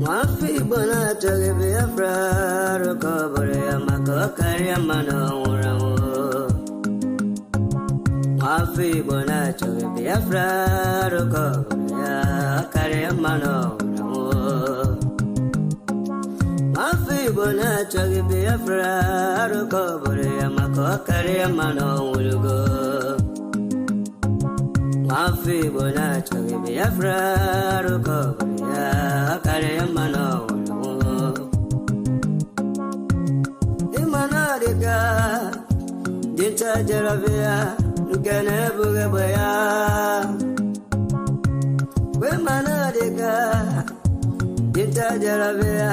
Wafi bona toge Biafra Rokobore Mako Kariamano Uramo Wafi bona toge Biafra Rokobore Kariamano Uramo Wafi bona toge Biafra Rokobore Mako Kariamano Urugo Wafi bona toge Biafra Rokobore Kariamano Imanadika Dinta Jaravia Nkene Bugabaya Imanadika Dinta Jaravia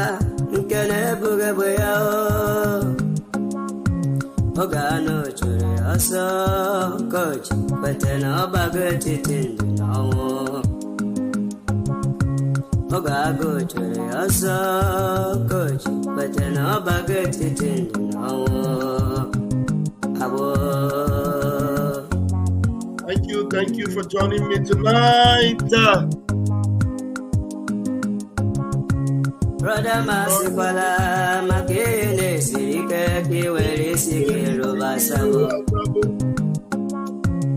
Nkene Bugabaya Ogano Chure Aso Coach Patena Bagati Tindino Ogago chere asa coach, but no baget it in no. Thank you for joining me tonight. Brother Masipala, Makene, Sika, Kiweri, Siki, Rubasabu.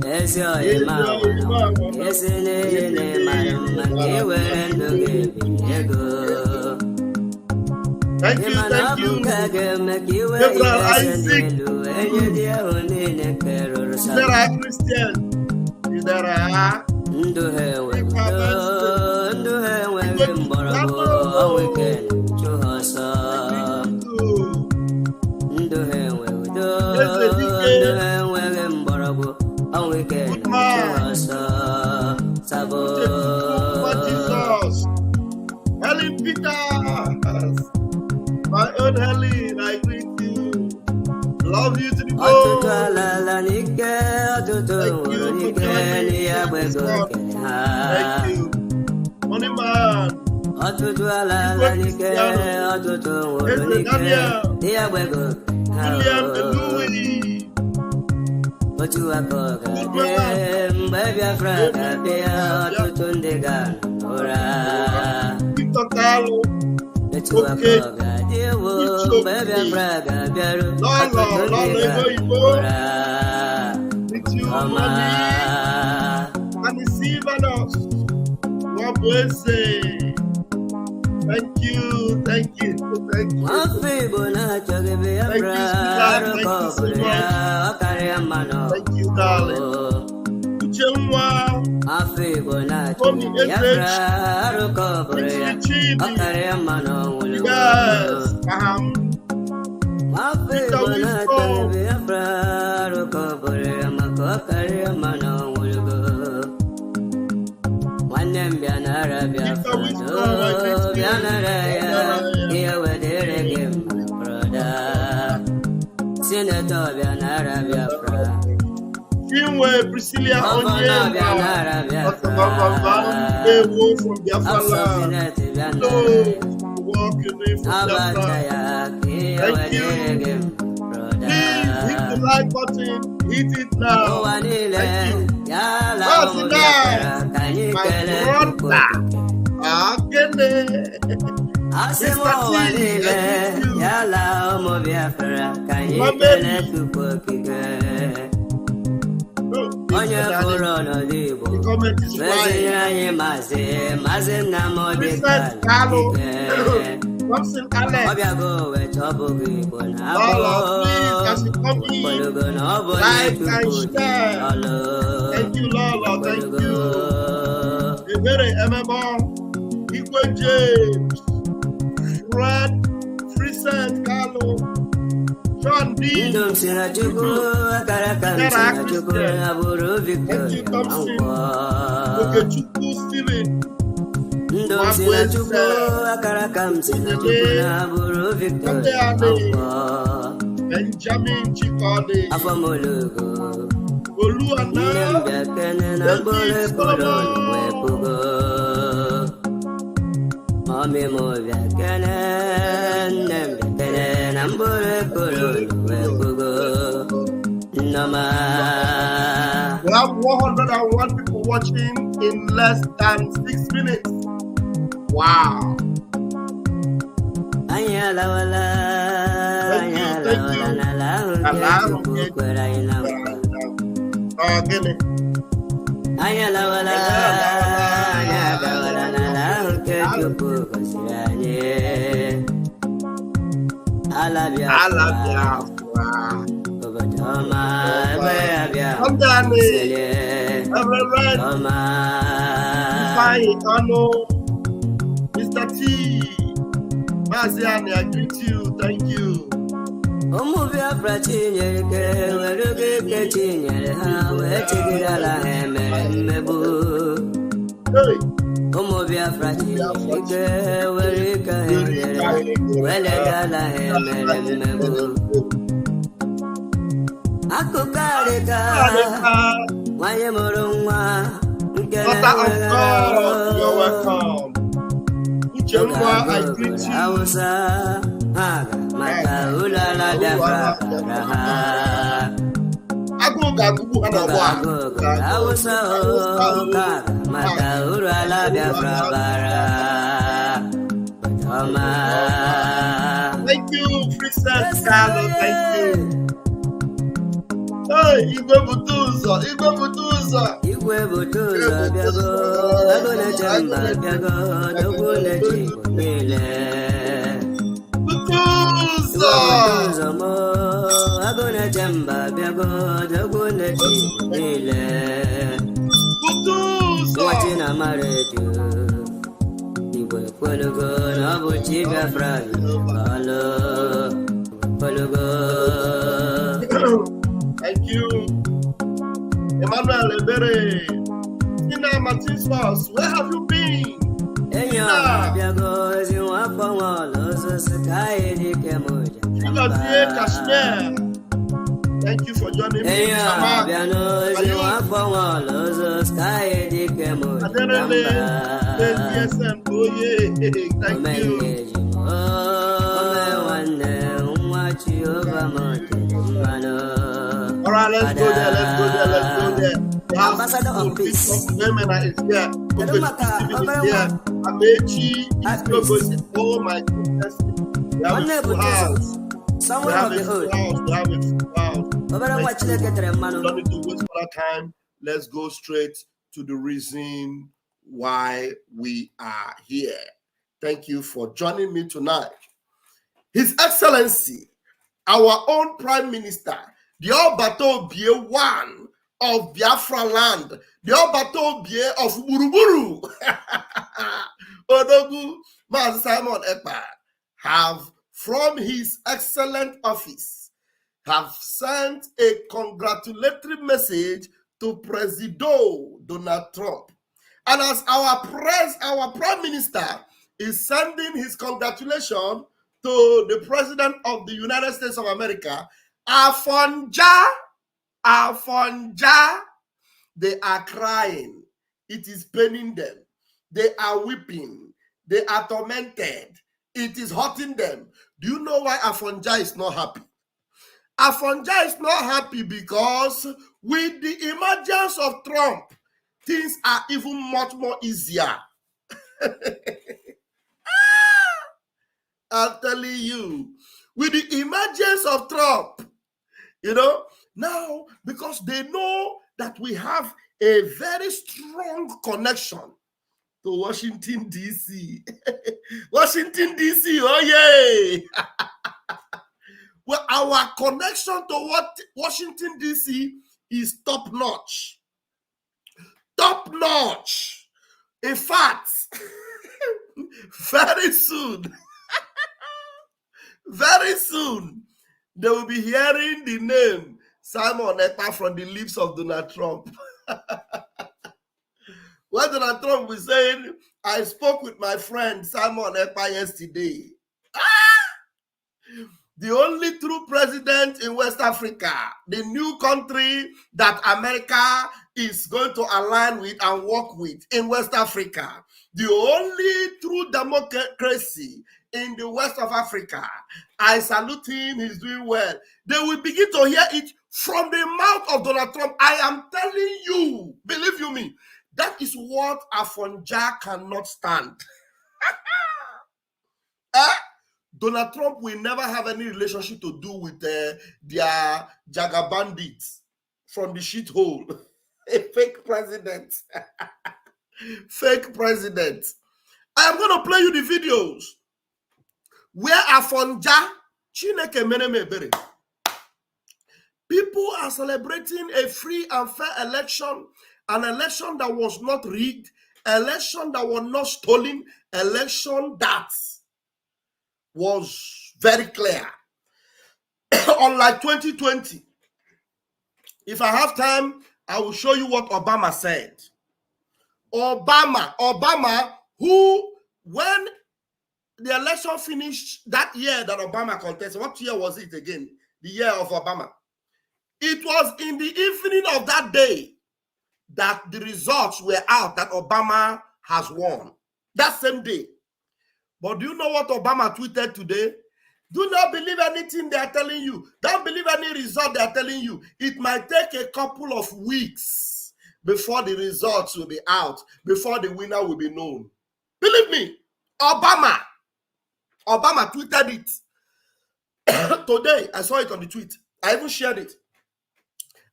Yes, your imam. Yes, in a man, and the Thank you. There are Christians. There are. Jesus. Helen Peters. My own Helen, I greet you. Love you to the bone. Thank you. Money man. William Louis. But you are called baby, a friend, to Tundiga, Ora. Victor Carlo. But you are called baby, a friend, Ora. With you, money. And receive us. God bless you. Thank you. Thank you so much. Thank you, darling. Uchenwa. Priscilla Onye from Biafra land. Walking in from Biafra. Thank you. Please hit the like button. Hit it now. Thank you. Thank you, Lord. Thank you. James, Fred, Friesen, Carlo, John D. Thank you, Thompson. Okechukwu Steven. Benjamin Chikode. Oluana. We have 101 people watching in less than 6 minutes. Wow. Mr. T. Maziani, I greet you. Thank you. You're welcome. I greet you. Thank you, Princess Carlo. Thank you. Hey, Igwe Butuzo. Thank you. Emmanuel Ebere. Tina Martins House, where have you been? Kashmir. Thank you for joining me. Thank you. All right, let's go there. Ambassador of Peace. Women is here. Amechi is going. Oh my goodness. We have a full house. Somewhere of the hood. We have a full house. Don't need to waste more time. Let's go straight to the reason why we are here. Thank you for joining me tonight. His Excellency, our own Prime Minister, the Obato Bie one of Biafra land, the Obato Bie of Buruburu, Odogu Mas Simon Ekpa, have from his excellent office, have sent a congratulatory message to Presido Donald Trump. And as our Prime Minister is sending his congratulations to the President of the United States of America, Afonja, they are crying. It is paining them. They are weeping. They are tormented. It is hurting them. Do you know why Afonja is not happy? Afonja is not happy because with the emergence of Trump, things are even much more easier. I'm telling you, with the emergence of Trump, now, because they know that we have a very strong connection to Washington, D.C. Washington, D.C., oh yay! Well, our connection to Washington, D.C. is top-notch. Top-notch. In fact, very soon, they will be hearing the name Simon Ekpa from the lips of Donald Trump. When Donald Trump was saying, I spoke with my friend Simon Ekpa yesterday. The only true president in West Africa, the new country that America is going to align with and work with in West Africa. The only true democracy in the west of Africa. I salute him. He's doing well. They will begin to hear it from the mouth of Donald Trump. I am telling you, believe you me, that is what Afonja cannot stand. Donald Trump will never have any relationship to do with their Jaga bandits from the shithole. A fake president. Fake president. I am going to play you the videos where Afonja, Chineke Meneme Bere. People are celebrating a free and fair election, an election that was not rigged, election that was not stolen, election that was very clear. Unlike 2020. If I have time, I will show you what Obama said. Obama, who, when the election finished that year that Obama contested, what year was it again? The year of Obama. It was in the evening of that day that the results were out that Obama has won. That same day. But do you know what Obama tweeted today? Do not believe anything they are telling you. Don't believe any result they are telling you. It might take a couple of weeks before the results will be out, before the winner will be known. Believe me, Obama tweeted it. Today, I saw it on the tweet. I even shared it.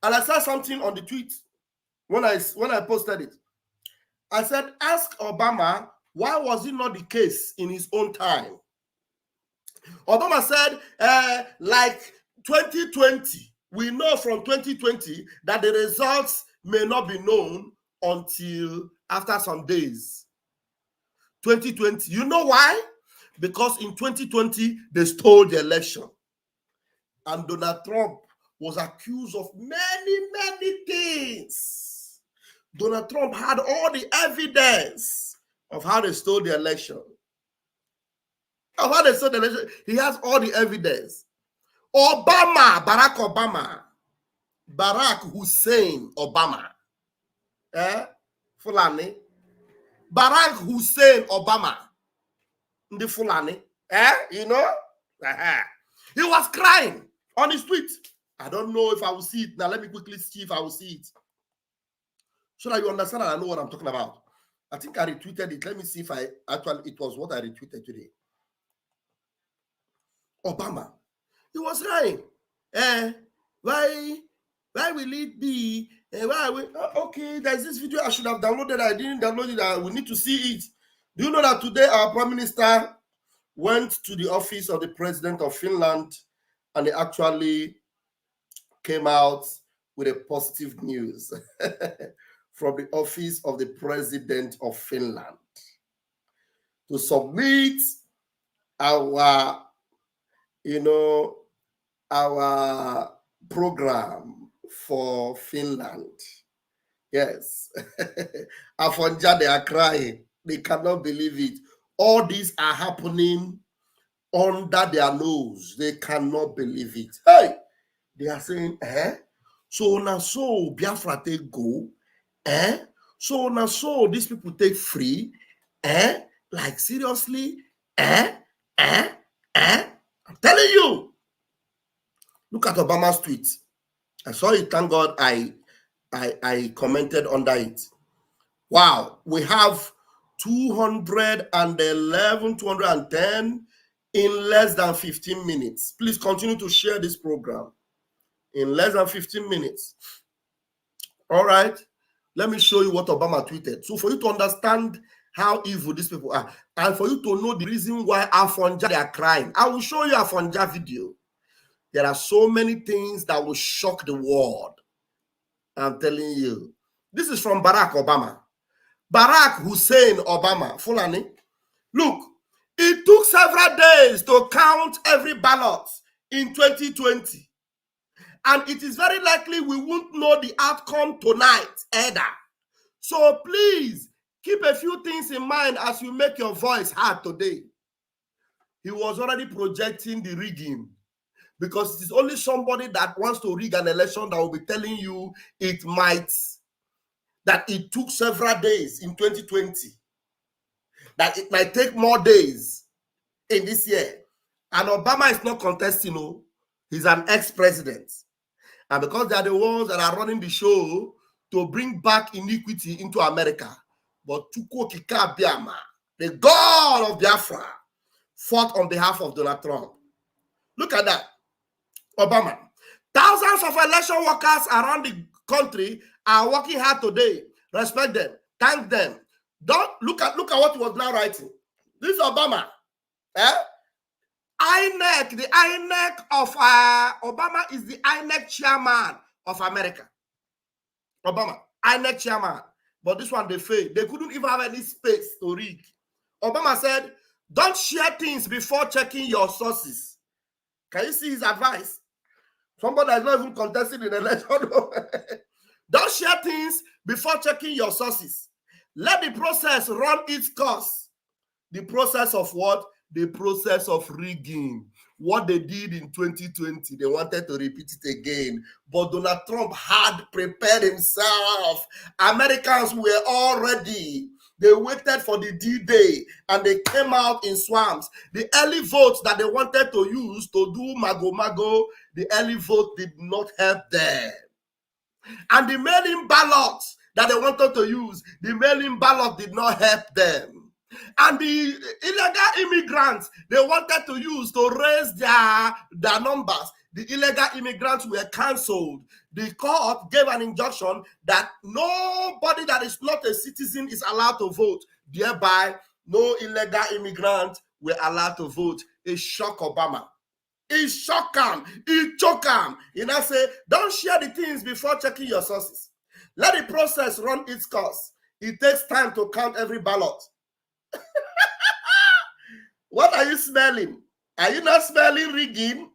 And I saw something on the tweet when I posted it. I said, ask Obama, why was it not the case in his own time? Obama said, like 2020, we know from 2020 that the results may not be known until after some days. 2020, you know why? Because in 2020, they stole the election. And Donald Trump was accused of many things. Donald Trump had all the evidence of how they stole the election. Of how they stole the election. He has all the evidence. Barack Hussein Obama. Fulani. Barack Hussein Obama. The Fulani. You know? He was crying on his tweet. I don't know if I will see it. Now, let me quickly see if I will see it. So that you understand and I know what I'm talking about. I think I retweeted it. Let me see if it was what I retweeted today. Obama. He was crying. Why will it be? Okay, there's this video I should have downloaded. I didn't download it. We need to see it. Do you know that today our Prime Minister went to the office of the President of Finland and they actually came out with a positive news from the office of the President of Finland to submit our program for Finland. Yes. Afonja, they are crying. They cannot believe it. All these are happening under their nose. They cannot believe it. Hey, they are saying, so now so Biafra take go, so now so these people take free, like seriously, I'm telling you. Look at Obama's tweet. I saw it. Thank God I commented under it. Wow, we have 210 in less than 15 minutes. Please continue to share this program in less than 15 minutes. All right, let me show you what Obama tweeted. So for you to understand how evil these people are, and for you to know the reason why Afonja, they are crying, I will show you a Afonja video. There are so many things that will shock the world. I'm telling you. This is from Barack Obama. Barack Hussein Obama, Fulani. Look, it took several days to count every ballot in 2020. And it is very likely we won't know the outcome tonight either. So please, keep a few things in mind as you make your voice heard today. He was already projecting the rigging. Because it is only somebody that wants to rig an election that will be telling you that it took several days in 2020, that it might take more days in this year. And Obama is not contesting, he's an ex-president. And because they are the ones that are running the show to bring back iniquity into America, but Chukwuka Biama, the God of Biafra, fought on behalf of Donald Trump. Look at that. Obama. Thousands of election workers around the country are working hard today. Respect them. Thank them. Don't look at what he was now writing. This is Obama. INEC, the INEC of Obama is the INEC chairman of America. Obama, INEC chairman. But this one, they failed. They couldn't even have any space to read. Obama said, don't share things before checking your sources. Can you see his advice? Somebody that's not even contesting in the election. Don't share things before checking your sources. Let the process run its course. The process of what? The process of rigging. What they did in 2020, they wanted to repeat it again. But Donald Trump had prepared himself. Americans were all ready. They waited for the D-Day and they came out in swamps. The early votes that they wanted to use to do mago, the early vote did not help them. And the mail-in ballots that they wanted to use, the mail-in ballot did not help them. And the illegal immigrants they wanted to use to raise their numbers, the illegal immigrants were cancelled. The court gave an injunction that nobody that is not a citizen is allowed to vote. Thereby, no illegal immigrants were allowed to vote. It shocked Obama. It shocked him. It choked him. You know, say, don't share the things before checking your sources. Let the process run its course. It takes time to count every ballot. What are you smelling? Are you not smelling rigging?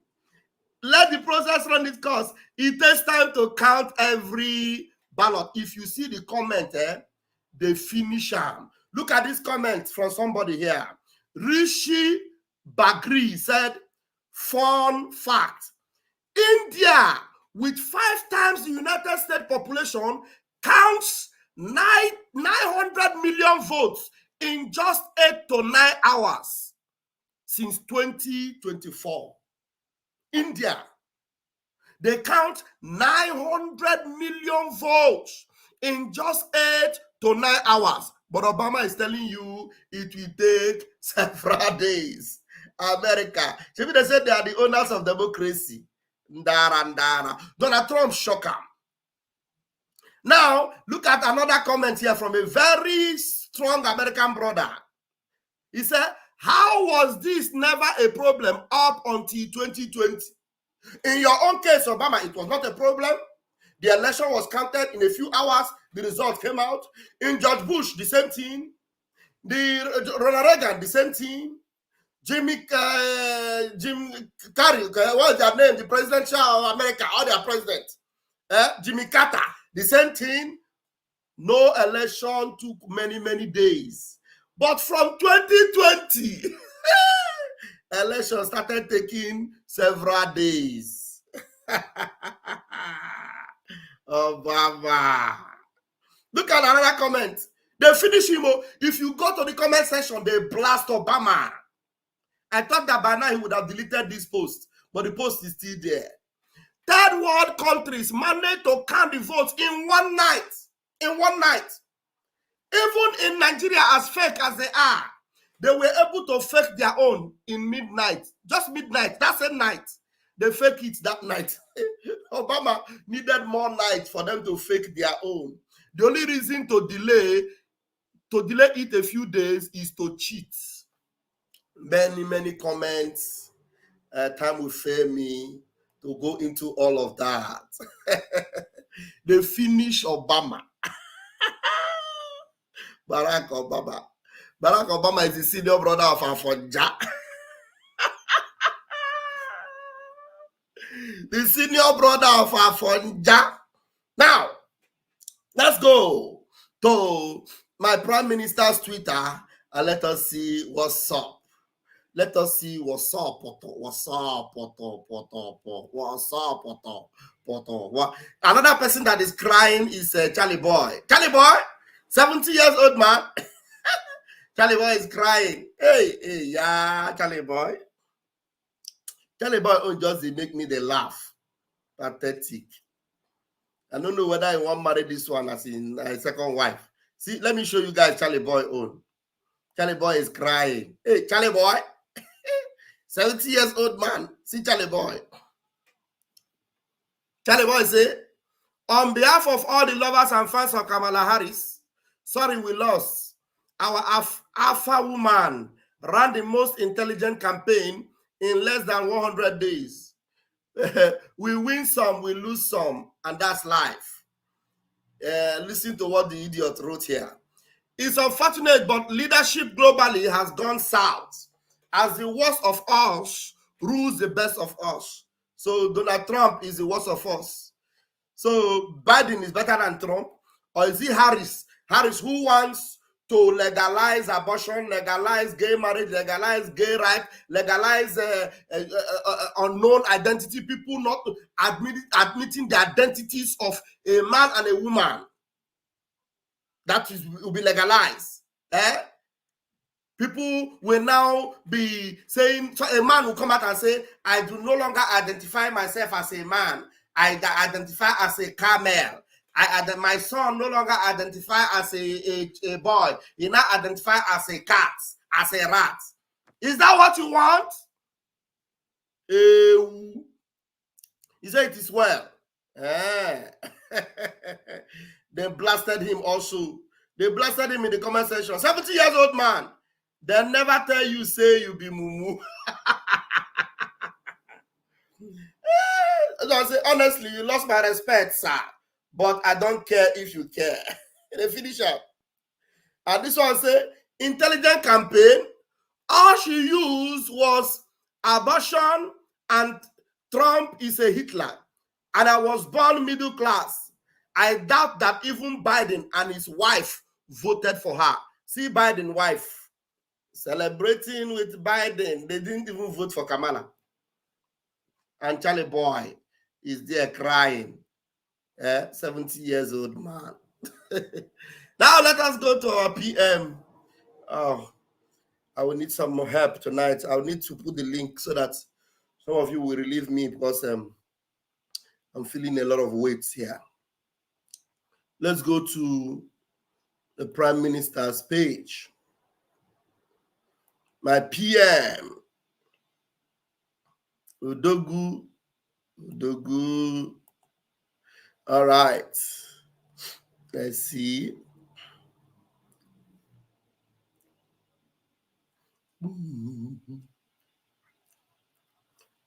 Let the process run its course. It takes time to count every ballot. If you see the comment, they finish them. Look at this comment from somebody here. Rishi Bagri said, fun fact. India, with 5 times the United States population, counts 900 million votes in just 8 to 9 hours since 2024. India, they count 900 million votes in just 8 to 9 hours. But Obama is telling you it will take several days. America, they said they are the owners of democracy. Ndara. Donald Trump shocked him. Now, look at another comment here from a very strong American brother. He said, how was this never a problem up until 2020? In your own case, Obama, it was not a problem. The election was counted in a few hours. The result came out. In George Bush, the same thing. Ronald Reagan, the same thing. Jim Carrey, what's their name? The presidential of America, all their presidents. Jimmy Carter, the same thing. No election took many, many days. But from 2020, election started taking several days. Obama. Look at another comment. They finish him. If you go to the comment section, they blast Obama. I thought that by now he would have deleted this post, but the post is still there. Third world countries managed to count the votes in one night. In one night. Even in Nigeria, as fake as they are, they were able to fake their own in midnight. Just midnight. That's a night. They fake it that night. Obama needed more nights for them to fake their own. The only reason to delay it a few days is to cheat. Many comments. Time will fail me to go into all of that. They finish Obama. Barack Obama. Barack Obama is the senior brother of Afonja. The senior brother of Afonja. Now, let's go to my Prime Minister's Twitter and let us see what's up. Let us see what's up, what's up, what's up, what? Another person that is crying is Charlie Boy. Charlie Boy, 70 years old man. Charlie Boy is crying. Hey, yeah, Charlie Boy. Charlie Boy just make me the laugh. Pathetic. I don't know whether I want to marry this one as in a second wife. See, let me show you guys Charlie Boy own. Charlie Boy is crying. Hey, Charlie Boy. 70 years old man. See Charlie Boy. Charlie Boy say, on behalf of all the lovers and fans of Kamala Harris, sorry we lost. Our alpha woman ran the most intelligent campaign in less than 100 days. We win some, we lose some, and that's life. Listen to what the idiot wrote here. It's unfortunate, but leadership globally has gone south as the worst of us rules the best of us. So Donald Trump is the worst of us. So Biden is better than Trump, or is it Harris? Harris, who wants to legalize abortion, legalize gay marriage, legalize gay rights, legalize unknown identity, people not admitting the identities of a man and a woman. That will be legalized. People will now be saying, so a man will come out and say, I do no longer identify myself as a man. I identify as a camel. My son no longer identify as a boy. He now identify as a cat, as a rat. Is that what you want? He said it is well. They blasted him also. They blasted him in the comment section. 70 years old man. They never tell you, say you be mumu. I say, honestly, you lost my respect, sir. But I don't care if you care. They finish up. And this one say, intelligent campaign. All she used was abortion and Trump is a Hitler. And I was born middle class. I doubt that even Biden and his wife voted for her. See Biden's wife celebrating with Biden. They didn't even vote for Kamala. And Charlie Boy is there crying. 70 years old man. Now let us go to our PM. Oh, I will need some more help tonight. I will need to put the link so that some of you will relieve me because I'm feeling a lot of weight here. Let's go to the Prime Minister's page. My PM. Udogu. All right. Let's see.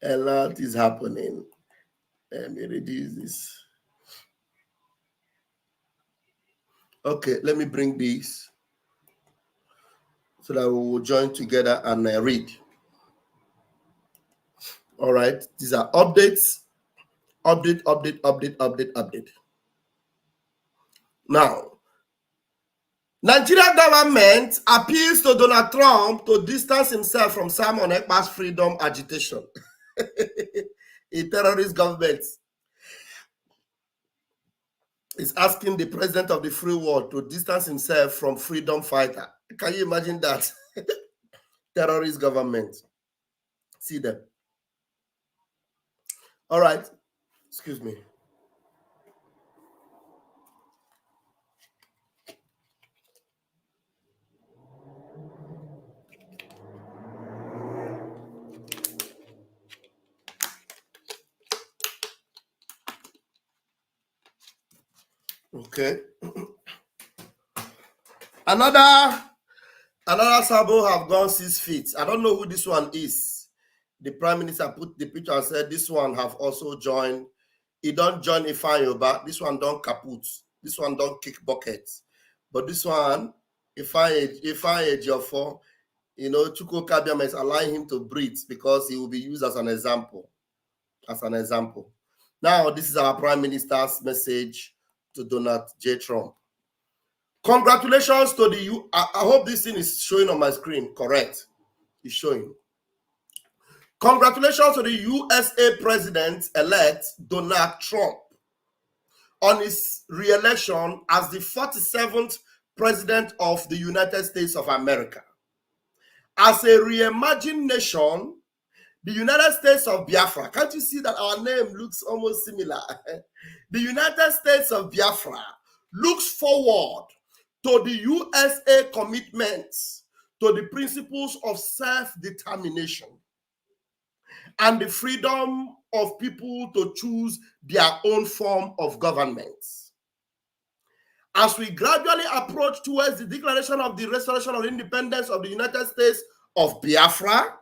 A lot is happening. Let me reduce this. Okay, let me bring this so that we will join together and read. All right, these are updates. Update. Now, Nigeria government appeals to Donald Trump to distance himself from Simon Ekpa's freedom agitation. A terrorist government is asking the president of the free world to distance himself from freedom fighter. Can you imagine that? Terrorist government. See them. All right. Excuse me. Okay. Another Sabo have gone 6 feet. I don't know who this one is. The Prime Minister put the picture and said this one have also joined. He don't join Ifanyoba. This one don't kaput. This one don't kick buckets. But this one, Ejiofor, Chukwu Kabiama is allowing him to breathe because he will be used as an example. Now, this is our Prime Minister's message to Donald J. Trump. Congratulations to the I hope this thing is showing on my screen. Correct. It's showing. Congratulations to the USA President-elect Donald Trump on his re-election as the 47th President of the United States of America. As a reimagined nation, the United States of Biafra, can't you see that our name looks almost similar? The United States of Biafra looks forward to the USA commitments to the principles of self-determination. and the freedom of people to choose their own form of government. As we gradually approach towards the declaration of the restoration of independence of the United States of Biafra,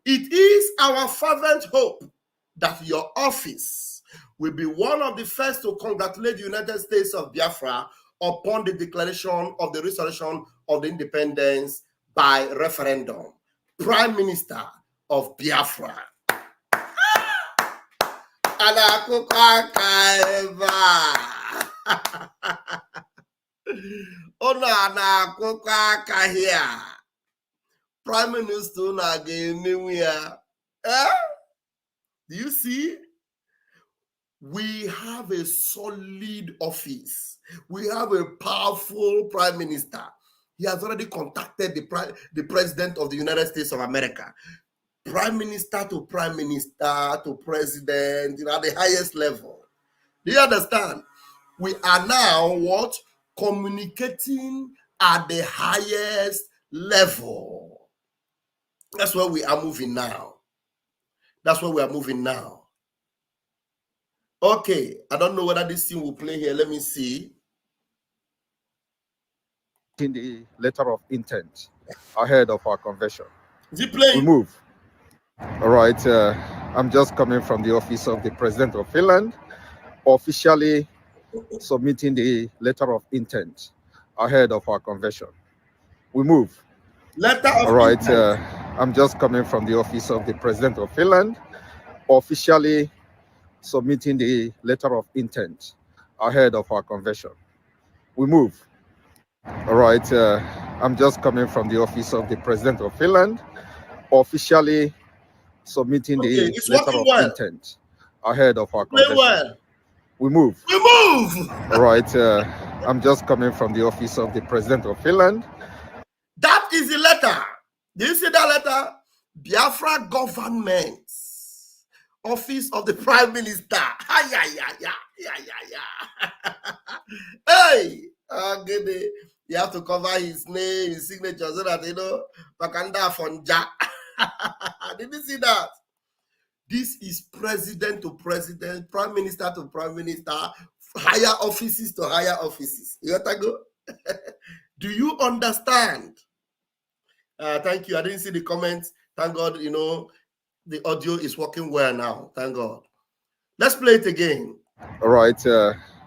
it is our fervent hope that your office will be one of the first to congratulate the United States of Biafra upon the declaration of the restoration of the independence by referendum. Prime Minister of Biafra. Prime Minister do you see? We have a solid office. We have a powerful prime minister. He has already contacted the president of the United States of America. Prime minister to president, at the highest level. Do you understand? We are now what? Communicating at the highest level. That's where we are moving now. That's where we are moving now. Okay, I don't know whether this thing will play here. Let me see. In the letter of intent ahead of our convention. Is it playing? We move. All right. I'm just coming from the office of the President of Finland, officially submitting the letter of intent ahead of our convention. We move. Letter of All right. intent. I'm just coming from the office of the President of Finland, officially submitting the letter of intent ahead of our convention. We move. All right. I'm just coming from the office of the President of Finland, officially submitting the letter of intent ahead of our convention. We move. We move. All right. I'm just coming from the office of the President of Finland. That is the letter. Do you see that letter? Biafra government. Office of the Prime Minister. Hey, you have to cover his name, his signature, so that Makanda Afonja. Did you see that? This is president to president, prime minister to prime minister, higher offices to higher offices. You got to go? Do you understand? Thank you. I didn't see the comments. Thank God, the audio is working well now. Thank God. Let's play it again. All right.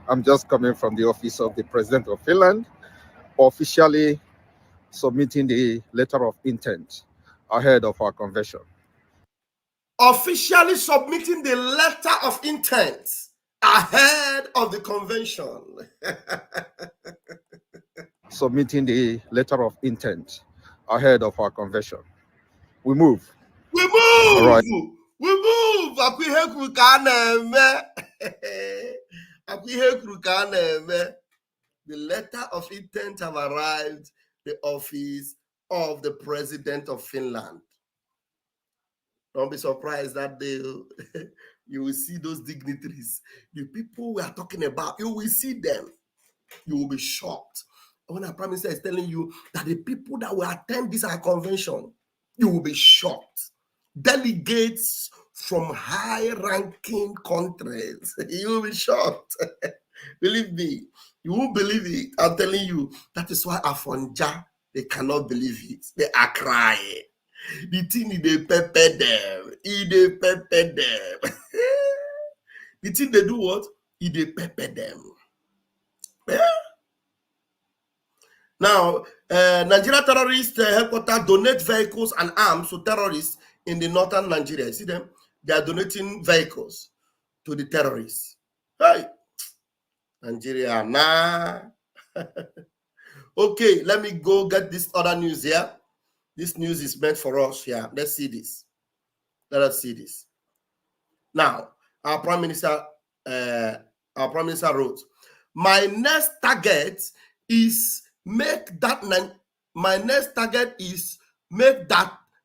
I'm just coming from the office of the President of Finland, officially submitting the letter of intent ahead of our convention. Officially submitting the letter of intent ahead of the convention. Submitting the letter of intent ahead of our convention. We move. We move. All right. We move. The letter of intent have arrived the office of the President of Finland. Don't be surprised that you will see those dignitaries. The people we are talking about, you will see them. You will be shocked. When our Prime Minister is telling you that the people that will attend this convention, you will be shocked. Delegates from high-ranking countries, you will be shocked. Believe me, you won't believe it. I'm telling you, that is why Afonja, they cannot believe it. They are crying. The thing they pepper them. They pepper them. The thing they do what? They pepper them. Yeah? Now, Nigeria terrorist headquarters donate vehicles and arms to terrorists in the northern Nigeria. You see them? They are donating vehicles to the terrorists. Hey, Nigeria, nah. Okay, let me go get this other news here. This news is meant for us here. Let's see this. Let us see this. Now, our Prime Minister wrote, my next target is make that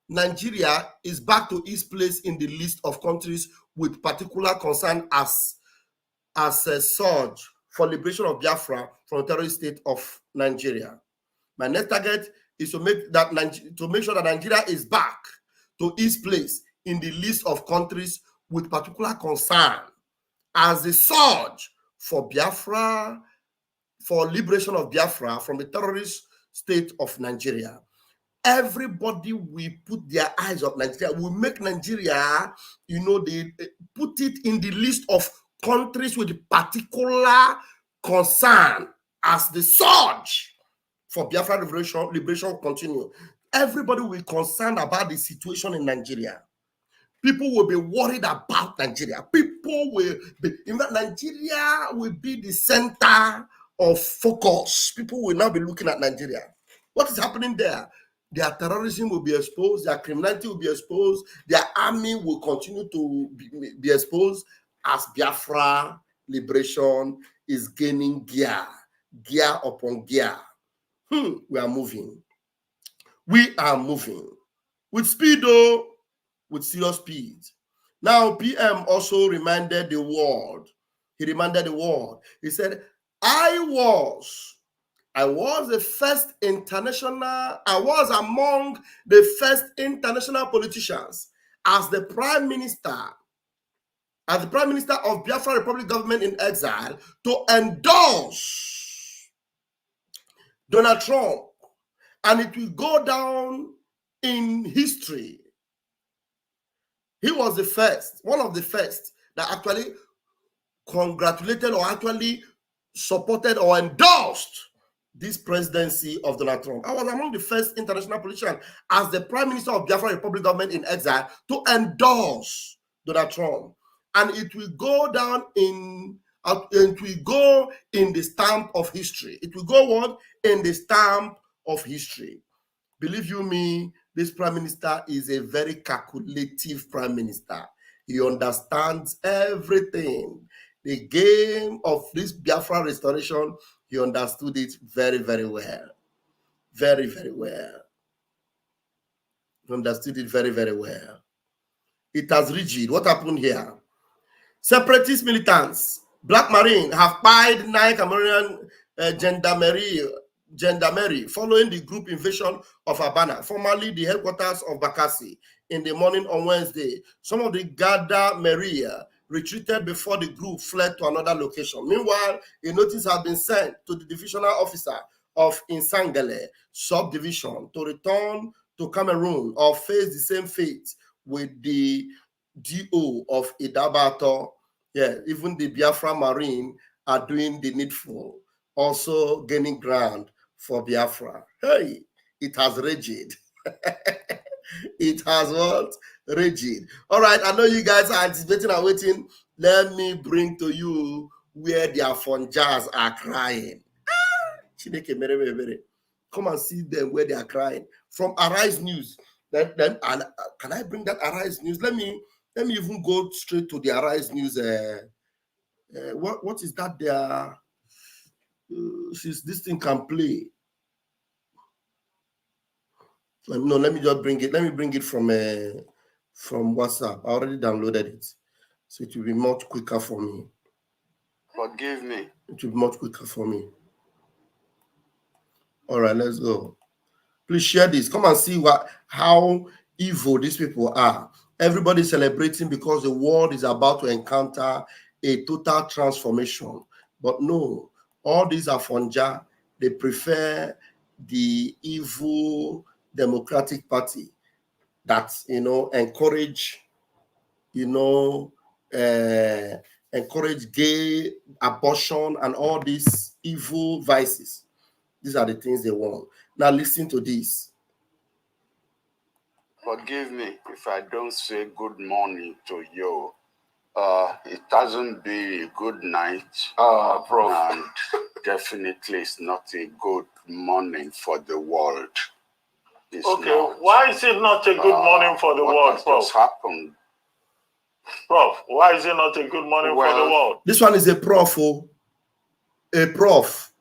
Nigeria is back to its place in the list of countries with particular concern as a surge for liberation of Biafra from the terrorist state of Nigeria. My next target is to make sure that Nigeria is back to its place in the list of countries with particular concern as the surge for Biafra, for liberation of Biafra from the terrorist state of Nigeria. Everybody will put their eyes on Nigeria, will make Nigeria, they put it in the list of countries with particular concern as the surge for Biafra liberation will continue. Everybody will be concerned about the situation in Nigeria. People will be worried about Nigeria. Nigeria will be the center of focus. People will now be looking at Nigeria. What is happening there? Their terrorism will be exposed, their criminality will be exposed, their army will continue to be exposed as Biafra liberation is gaining gear upon gear. We are moving. We are moving with speed, though, with serious speed. Now, PM also reminded the world. He reminded the world. He said, I was among the first international politicians as the Prime Minister of Biafra Republic government in exile to endorse Donald Trump. And it will go down in history. He was the first, one of the first that actually congratulated or actually supported or endorsed this presidency of Donald Trump. I was among the first international politicians as the Prime Minister of Biafra Republic government in exile to endorse Donald Trump. And it will go down in the stamp of history. It will go on in the stamp of history. Believe you me, this Prime Minister is a very calculative Prime Minister. He understands everything. The game of this Biafra restoration, he understood it very, very well. Very, very well. He understood it very, very well. It has rigid. What happened here? Separatist militants, Black Marine, have pied 9 Cameroonian gendarmerie following the group invasion of Abana, formerly the headquarters of Bakassi, in the morning on Wednesday. Some of the gendarmerie retreated before the group fled to another location. Meanwhile, a notice has been sent to the divisional officer of Insangele subdivision to return to Cameroon or face the same fate with the DO of Idabato. Yeah, even the Biafra Marine are doing the needful, also gaining ground for Biafra. Hey, it has raged. It has what? Raged. All right, I know you guys are anticipating and waiting. Let me bring to you where the Afonjas are crying. Come and see them where they are crying. From Arise News. Then can I bring that Arise News? Let me even go straight to the Arise News. What is that there? This thing can play. No, let me just bring it. Let me bring it from WhatsApp. I already downloaded it, so it will be much quicker for me. Forgive me. It will be much quicker for me. All right, let's go. Please share this. Come and see how evil these people are. Everybody celebrating because the world is about to encounter a total transformation. But no, all these Afonja, they prefer the evil Democratic Party that, encourage gay abortion and all these evil vices. These are the things they want. Now listen to this. Forgive me if I don't say good morning to you. It hasn't been a good night. Prof. And definitely it's not a good morning for the world. It's Okay, not. why is it not a good morning for the what world, has Prof? just happened? Prof, why is it not a good morning for the world? This one is a prof. A prof.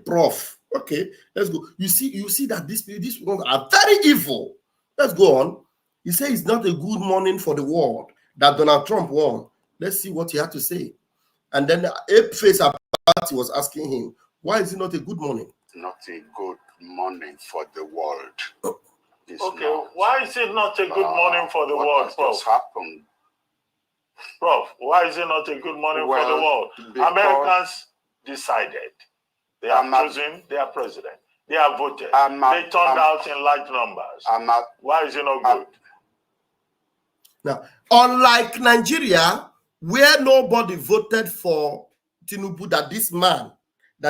Prof. Okay, let's go. You see that these ones are very evil. Let's go on. He said it's not a good morning for the world that Donald Trump won. Let's see what he had to say. And then Ekpa was asking him, why is it not a good morning? Not a good morning for the world. Okay, why is it not a good morning for the world, Prof? What has just happened? Prof, why is it not a good morning for the world? Americans decided. They have chosen their president. They have voted. They turned out in large numbers. Why is it not good? Now, unlike Nigeria, where nobody voted for Tinubu, that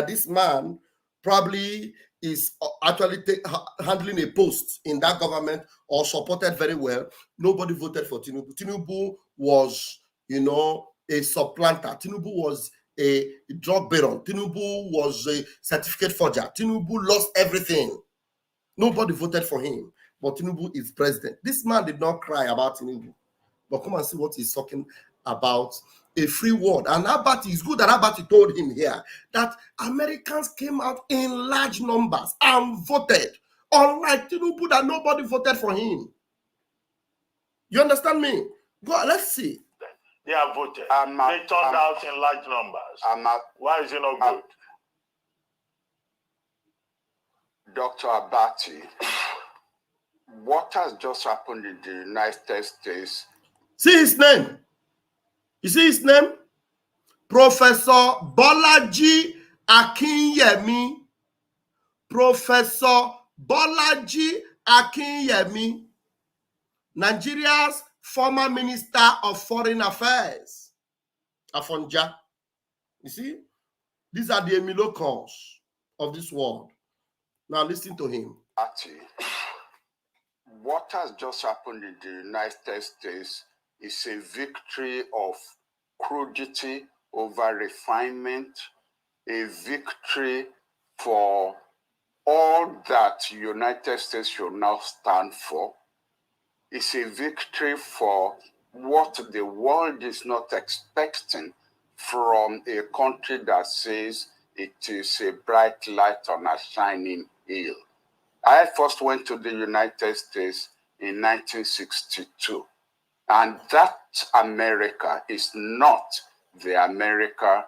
this man probably is actually handling a post in that government or supported very well, nobody voted for Tinubu. Tinubu was, a supplanter. Tinubu was a drug baron. Tinubu was a certificate forger. Tinubu lost everything. Nobody voted for him, but Tinubu is president. This man did not cry about Tinubu. But come and see what he's talking about, a free world. And Abati is good that Abati told him here that Americans came out in large numbers and voted, unlike Tinubu that nobody voted for him. You understand me? Go, let's see. They have voted. They turned out in large numbers. Why is it not good? Dr. Abati, what has just happened in the United States? See his name. You see his name? Professor Bolaji Akinyemi. Professor Bolaji Akinyemi, Nigeria's former Minister of Foreign Affairs. Afonja. You see? These are the Emilocons of this world. Now listen to him. What has just happened in the United States is a victory of crudity over refinement, a victory for all that United States should now stand for. It's a victory for what the world is not expecting from a country that says it is a bright light on a shining hill. I first went to the United States in 1962, and that America is not the America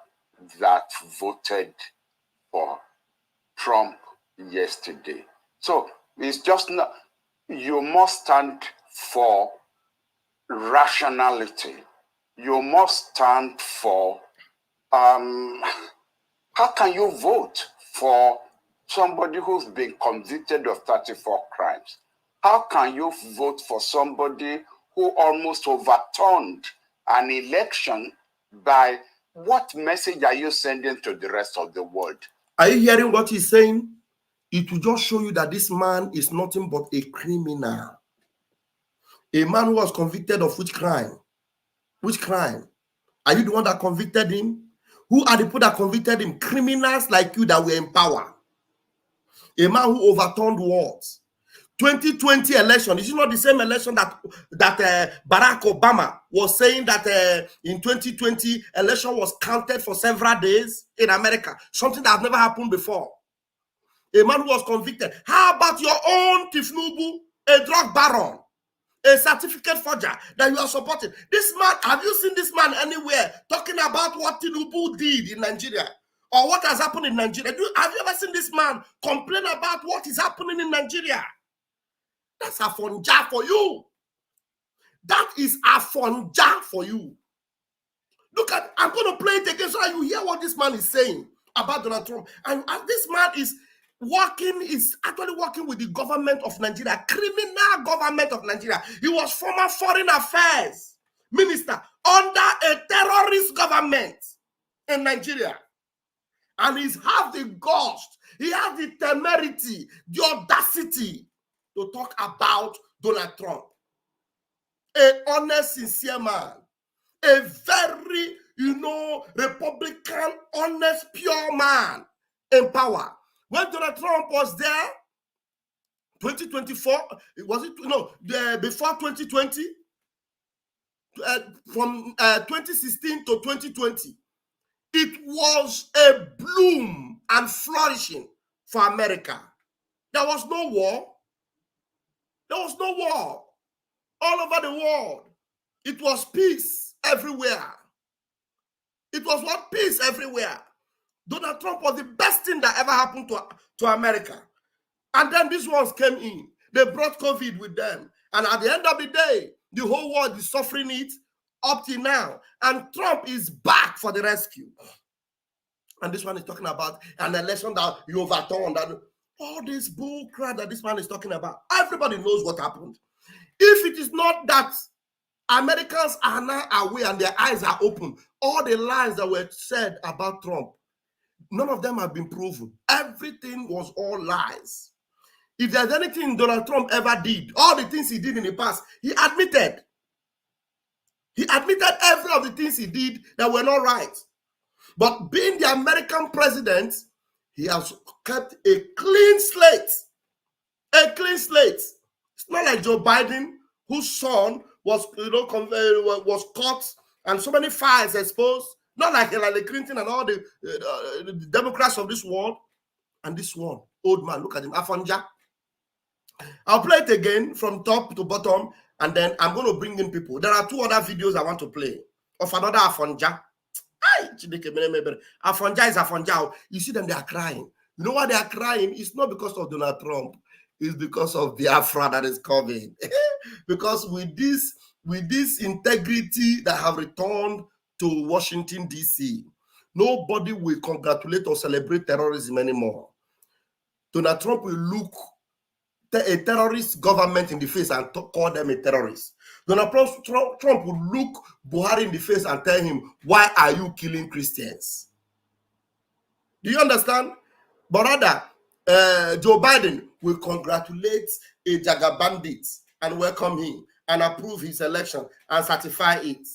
that voted for Trump yesterday. So it's just not, you must stand for rationality. You must stand for, how can you vote for somebody who's been convicted of 34 crimes? How can you vote for somebody who almost overturned an election? By what message are you sending to the rest of the world? Are you hearing what he's saying? It will just show you that this man is nothing but a criminal. A man who was convicted of which crime? Which crime? Are you the one that convicted him? Who are the people that convicted him? Criminals like you that were in power. A man who overturned wars. 2020 election, is it not the same election that Barack Obama was saying that in 2020 election was counted for several days in America? Something that has never happened before. A man who was convicted. How about your own Tifnubu, a drug baron, a certificate forger that you are supporting? This man, have you seen this man anywhere talking about what Tinubu did in Nigeria or what has happened in Nigeria? Have you ever seen this man complain about what is happening in Nigeria? That's Afonja for you. That is Afonja for you. Look at, I'm going to play it again so that you hear what this man is saying about Donald Trump. And this man is actually working with the government of Nigeria, criminal government of Nigeria. He was former foreign affairs minister under a terrorist government in Nigeria. And he's have the ghost, he has the temerity, the audacity to talk about Donald Trump. A honest, sincere man. A very, Republican, honest, pure man in power. When Donald Trump was there, 2024, was it? No, before 2020, from 2016 to 2020, it was a bloom and flourishing for America. There was no war. There was no war. All over the world, it was peace everywhere. It was what? Peace everywhere. Donald Trump was the best thing that ever happened to America. And then these ones came in. They brought COVID with them. And at the end of the day, the whole world is suffering it up till now. And Trump is back for the rescue. And this one is talking about an election that you overturned. And all this bull crap that this man is talking about. Everybody knows what happened. If it is not that Americans are now aware and their eyes are open, all the lies that were said about Trump, none of them have been proven. Everything was all lies. If there's anything Donald Trump ever did, all the things he did in the past, he admitted. He admitted every of the things he did that were not right. But being the American president, he has kept a clean slate. A clean slate. It's not like Joe Biden, whose son was, was caught and so many files exposed. Not like Hillary Clinton and all the Democrats of this world. And this one, old man, look at him, Afonja. I'll play it again from top to bottom, and then I'm going to bring in people. There are 2 other videos I want to play of another Afonja. Afonja is Afonja. You see them, they are crying. You know why they are crying? It's not because of Donald Trump. It's because of Biafra that is coming. Because with this integrity that have returned to Washington, D.C., nobody will congratulate or celebrate terrorism anymore. Donald Trump will look a terrorist government in the face and call them a terrorist. Donald Trump would look Buhari in the face and tell him, why are you killing Christians? Do you understand? But rather, Joe Biden will congratulate a Jaga bandit and welcome him and approve his election and certify it.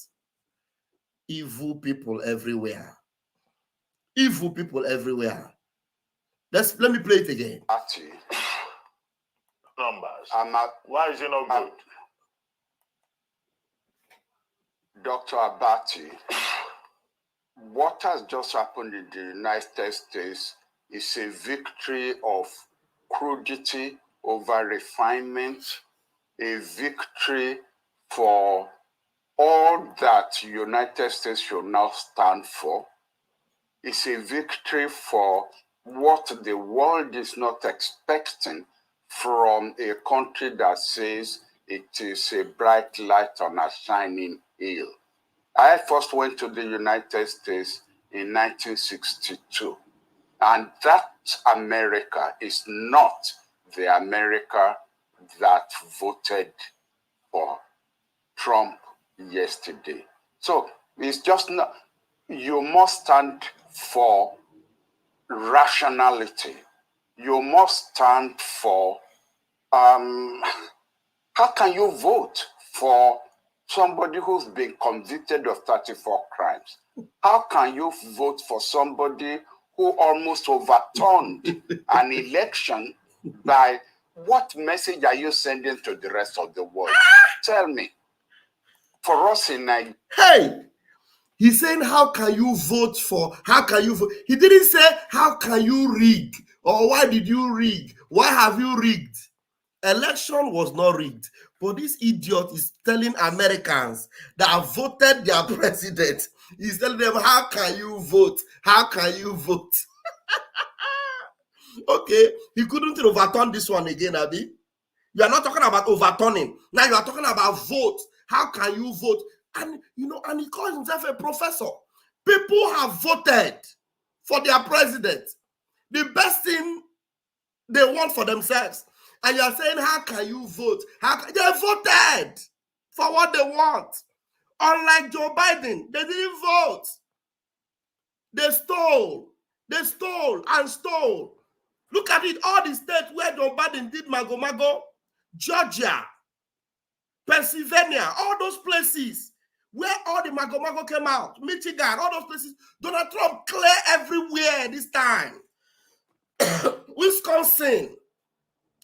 Evil people everywhere. Evil people everywhere. Let me play it again. Numbers. Why is it not good? Dr. Abati, what has just happened in the United States is a victory of crudity over refinement, a victory for all that the United States should now stand for. It's a victory for what the world is not expecting from a country that says it is a bright light on a shining hill. I first went to the United States in 1962, and that America is not the America that voted for Trump yesterday. So it's just not, you must stand for rationality. You must stand for, how can you vote for somebody who's been convicted of 34 crimes? How can you vote for somebody who almost overturned an election by, what message are you sending to the rest of the world? Tell me. For us in Nigeria. Hey! He's saying, how can you vote for, how can you vote? He didn't say, how can you rig? Or why did you rig? Why have you rigged? Election was not rigged. But this idiot is telling Americans that have voted their president, he's telling them, how can you vote? How can you vote? Okay, he couldn't overturn this one again, Abi. You are not talking about overturning. Now you are talking about vote. How can you vote? And and he calls himself a professor. People have voted for their president. The best thing they want for themselves. And you are saying, how can you vote? They voted for what they want. Unlike Joe Biden, they didn't vote. They stole. They stole and stole. Look at it. All the states where Joe Biden did mago, Georgia, Pennsylvania, all those places where all the mago came out, Michigan, all those places, Donald Trump clear everywhere this time. Wisconsin,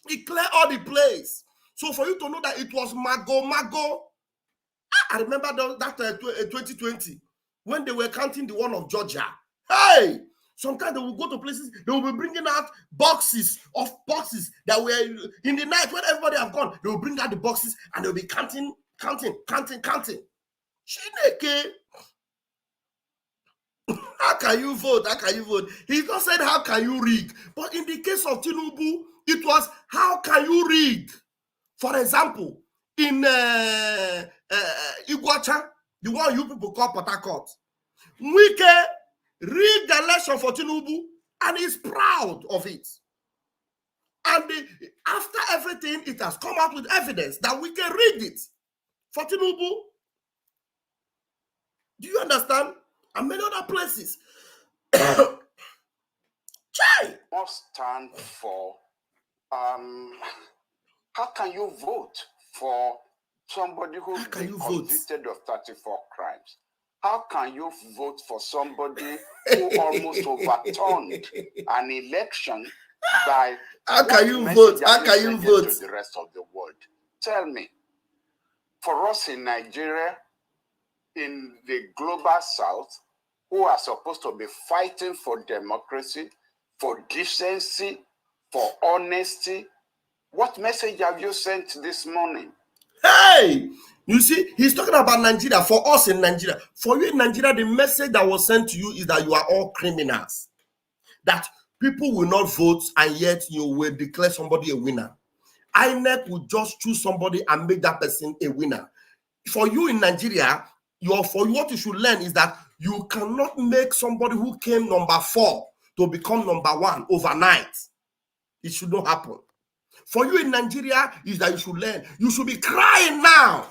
he cleared all the place. So for you to know that it was mago, I remember that 2020 when they were counting the one of Georgia. Hey, sometimes they will go to places, they will be bringing out boxes that were in the night when everybody have gone. They will bring out the boxes and they'll be counting. Chineke. How can you vote? How can you vote? He's not saying how can you rig. But in the case of Tinubu, it was how can you rig? For example, in Iguacha, the one you people call Port Harcourt, Wike rigged the election for Tinubu and is proud of it. And after everything, it has come out with evidence that we can read it for Tinubu. Do you understand? And many other places. Must stand for how can you vote for somebody who's been convicted of 34 crimes? How can you vote for somebody who almost overturned an election by how can you vote? How can you vote to the rest of the world? Tell me. For us in Nigeria, in the global south, who are supposed to be fighting for democracy, for decency, for honesty, what message have you sent this morning? Hey, you see, he's talking about Nigeria. For us in Nigeria, for you in Nigeria, the message that was sent to you is that you are all criminals. That people will not vote and yet you will declare somebody a winner. INEC will just choose somebody and make that person a winner. For you in Nigeria, for you, what you should learn is that you cannot make somebody who came number 4 to become number 1 overnight. It should not happen. For you in Nigeria is that you should learn. You should be crying now.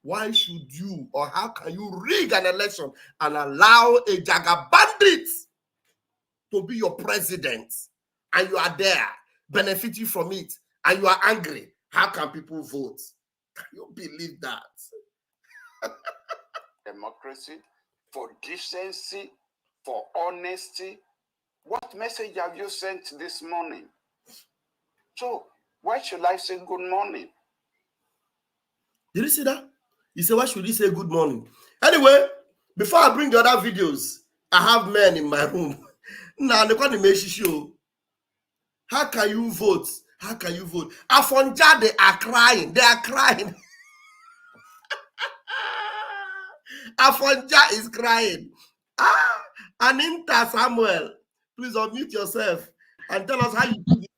Why should you or how can you rig an election and allow a Jaga bandit to be your president? And you are there benefiting from it and you are angry. How can people vote? Can you believe that? Democracy, for decency, for honesty. What message have you sent this morning? So, why should I say good morning? Did you see that? He said, why should he say good morning? Anyway, before I bring the other videos, I have men in my room. Now, they call the show. How can you vote? How can you vote? Afonja, they are crying. They are crying. Afonja is crying. Aninta Samuel, please unmute yourself and tell us how you do this.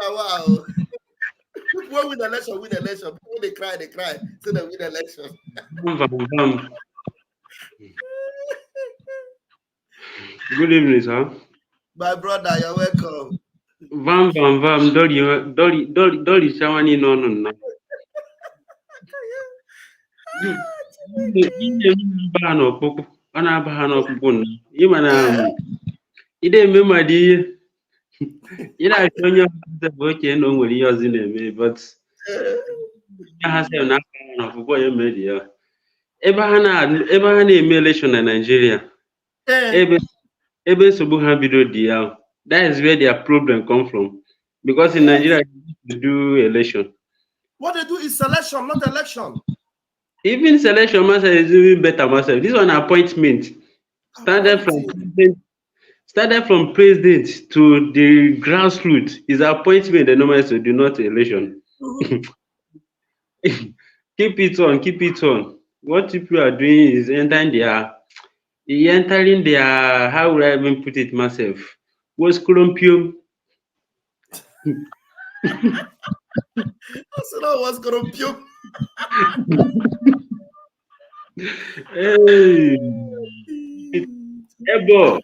Wow. People win election, win election. People they cry, so they win election. Good evening, sir. My brother, you're welcome. Vam, Dolly, Shawani, no. Ide remember the you know I told you the work and no one years in a but I have not of boy media. Ever election in Nigeria. Ebe Subuha video deal. That is where their problem come from. Because in Nigeria they do election. What they do is selection, not election. Even selection master is even better myself. This one appointment started from president to the grassroots is appointment the normal to do not election. Keep it on. What people are doing is entering their how would I even put it myself? Was columpium. So that was columpium. Hey, Ebo.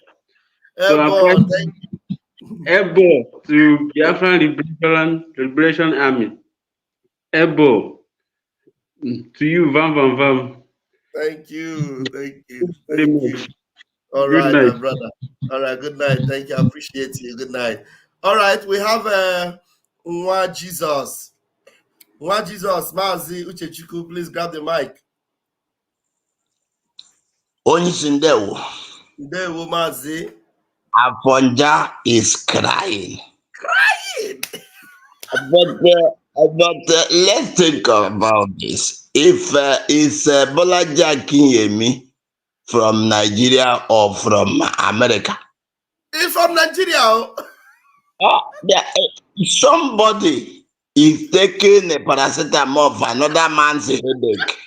Ebo to Biafran Liberation Army. Ebo to you, Vam. Thank you. Very much. All right, my brother. All right, good night. Thank you. I appreciate you. Good night. All right, we have Nwa Jesus. Mazi Uchechukwu, please grab the mic. Onyisindewo. Ndewo Mazi. Afonja is crying. But let's think about this. If it's Bolaji Akinyemi from Nigeria or from America? It's from Nigeria. Somebody is taking a paracetamol for another man's headache.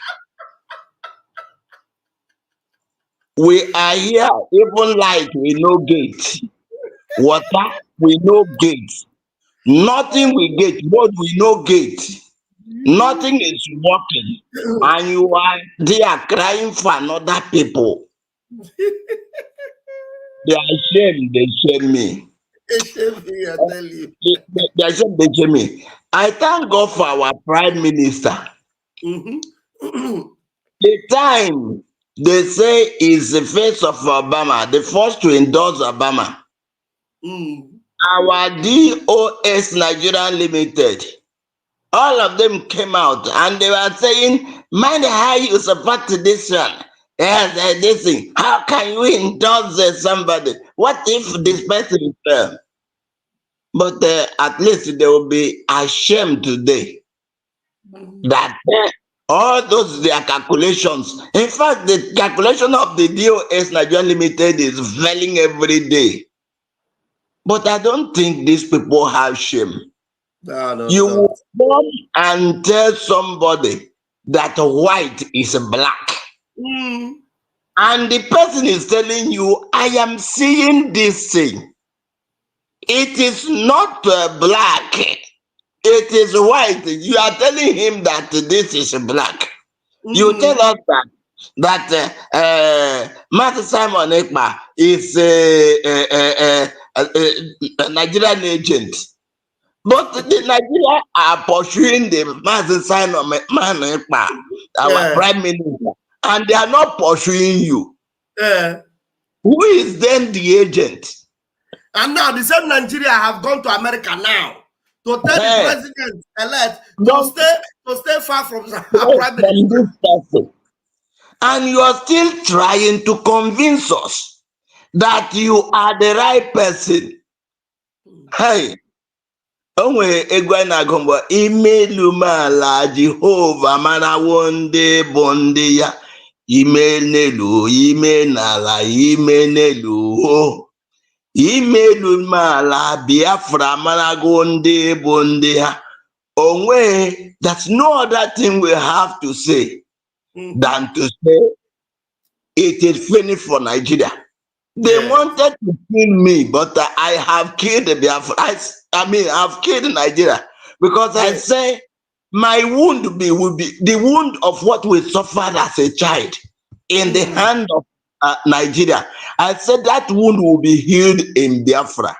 We are here, even light, we no gate. Water, we no gate. Nothing we get, but we no gate. Nothing is working. And you are there crying for another people. They are ashamed, they shame me. They shame me, I tell you. They are ashamed, they shame me. I thank God for our Prime Minister. The time they say is the face of Obama, the first to endorse Obama. Our DOS Nigeria Limited, all of them came out and they were saying, mind how you support this one. Yes, this thing. How can you endorse somebody? What if this person fell? But at least they will be ashamed today that all those their calculations. In fact, the calculation of the DOS Nigeria Limited is failing every day. But I don't think these people have shame. No, You will come and tell somebody that white is black. And the person is telling you, I am seeing this thing. It is not black. It is white. You are telling him that this is black. You tell us that Master Simon Ekpa is a Nigerian agent. But the Nigeria are pursuing the Master Simon Ekpa, our Prime Minister, and they are not pursuing you. Who is then the agent? And now the same Nigeria have gone to America now to tell the president elect to stay far from our Prime Minister. And you are still trying to convince us that you are the right person. Hey, onwe egwa na gombo imelu mala Jehovah mana wonde bonde ya ime nelu ime nala ime nelu imelu mala Biafra mana gonde bonde ya onwe. That's no other thing we have to say than to say it is finished for Nigeria. They wanted to kill me, but I have killed the Biafra. I've killed Nigeria because I say my wound will be the wound of what we suffered as a child in the hand of Nigeria. I said that wound will be healed in Biafra.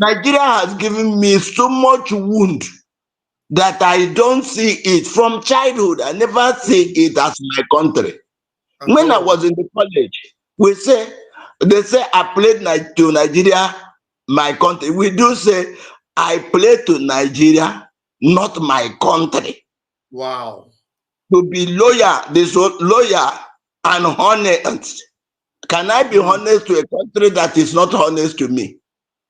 Nigeria has given me so much wound that I don't see it from childhood. I never see it as my country. When I was in the college, they say I played to Nigeria, my country. We do say I played to Nigeria, not my country. Wow. To be loyal and honest. Can I be honest to a country that is not honest to me?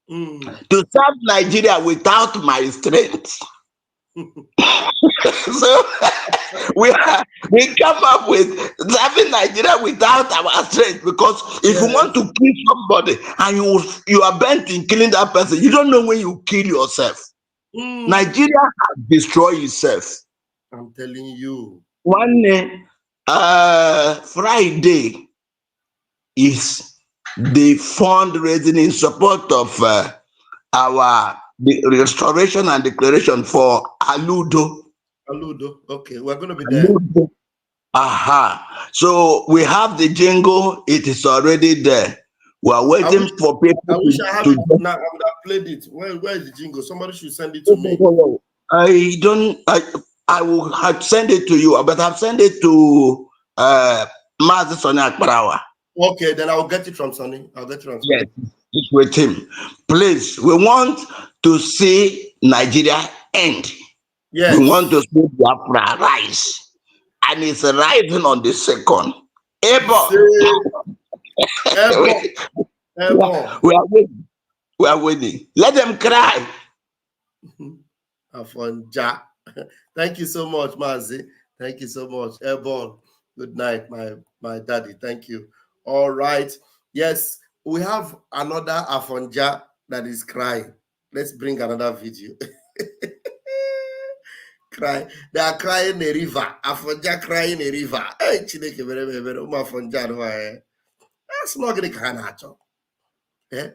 To serve Nigeria without my strength. So we come up with serving Nigeria without our strength, because if you want to kill somebody and you are bent in killing that person, you don't know when you kill yourself. Nigeria has destroyed itself. I'm telling you. One Friday is the fundraising in support of the restoration and declaration for Aludo. Okay, we're going to be there. Aha. So we have the jingle. It is already there. We are waiting for people. I wish I had it now. I would have played it. Where is the jingle? Somebody should send it to me. I will have send it to you, but I've sent it to Master Sonny Akbarawa. Okay, then I'll get it from Sonny. Yes, it's with him. Please, we want to see Nigeria end. Yes. We want to see Biafra rise. And it's rising on the second. We are winning. We are winning. Let them cry. Afonja. Thank you so much, Mazi. Thank you so much. Airborne. Good night, my daddy. Thank you. All right. Yes, we have another Afonja that is crying. Let's bring another video. Cry. They are crying a river. Afonja crying a river. Hey, Chineke mere Afonja no eh. That's not going to happen. Eh?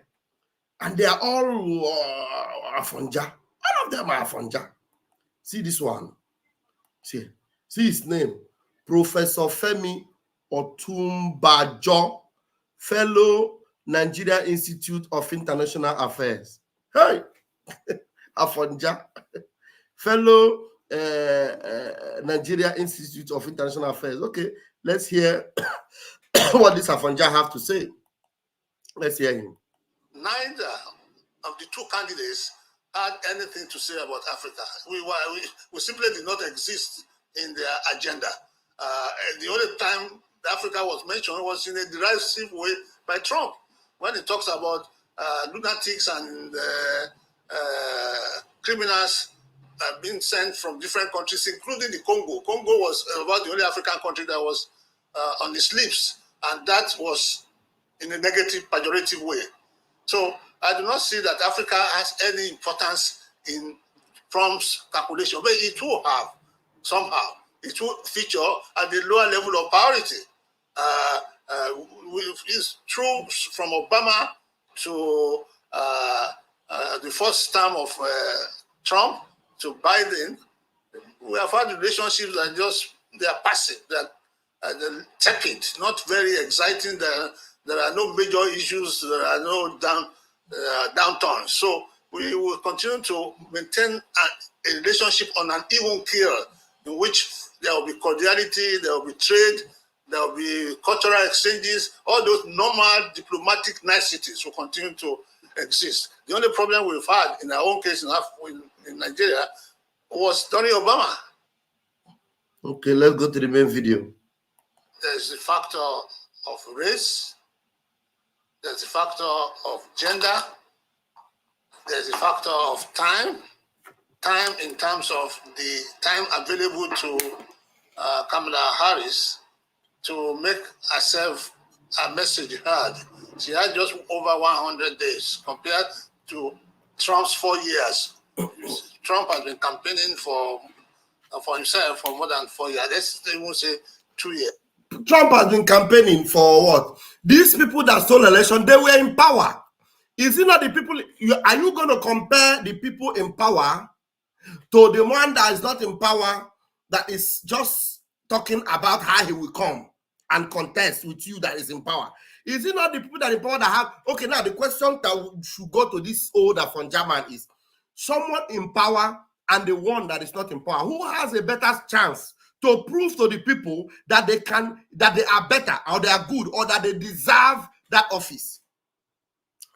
And they are all Afonja. All of them are Afonja. See this one. See his name. Professor Femi Otumbajo, Fellow Nigeria Institute of International Affairs. Hey, Afonja, Fellow Nigeria Institute of International Affairs. Okay, let's hear what this Afonja have to say. Let's hear him. Neither of the two candidates had anything to say about Africa. We simply did not exist in their agenda. The only time Africa was mentioned was in a derisive way by Trump, when he talks about lunatics and criminals being sent from different countries, including the Congo. Congo was about the only African country that was on his lips, and that was in a negative, pejorative way. So I do not see that Africa has any importance in Trump's calculation, but it will have somehow. It will feature at the lower level of priority. It's true from Obama to the first term of Trump to Biden. We have had relationships that they are passive, they're tepid, not very exciting. There are no major issues, there are no downturns. So we will continue to maintain a relationship on an even keel, in which there will be cordiality, there will be trade, there will be cultural exchanges. All those normal diplomatic niceties will continue to exist. The only problem we've had in our own case in Nigeria was during Obama. Okay, let's go to the main video. There's the factor of race, there's the factor of gender, there's the factor of time in terms of the time available to Kamala Harris to make herself a message heard. She had just over 100 days compared to Trump's 4 years. Trump has been campaigning for himself for more than 4 years. Let's even say 2 years. Trump has been campaigning for what? These people that stole election, they were in power. Is it not the people? Are you going to compare the people in power to the one that is not in power, that is just talking about how he will come and contest with you that is in power? Is it not the people that are in power that have... Okay, now the question that should go to this old Afonja man is, someone in power and the one that is not in power, who has a better chance to prove to the people that they are better, or they are good, or that they deserve that office?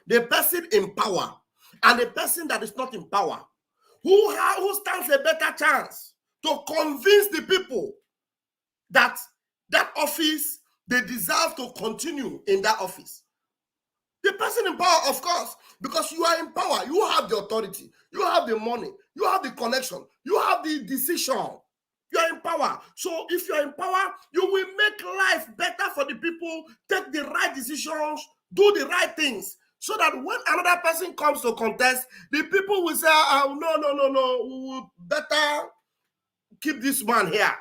The person in power and the person that is not in power, who stands a better chance to convince the people that that office, they deserve to continue in that office? The person in power, of course, because you are in power, you have the authority, you have the money, you have the connection, you have the decision. You are in power. So if you are in power, you will make life better for the people, take the right decisions, do the right things, so that when another person comes to contest, the people will say, oh, no, we will better keep this man here.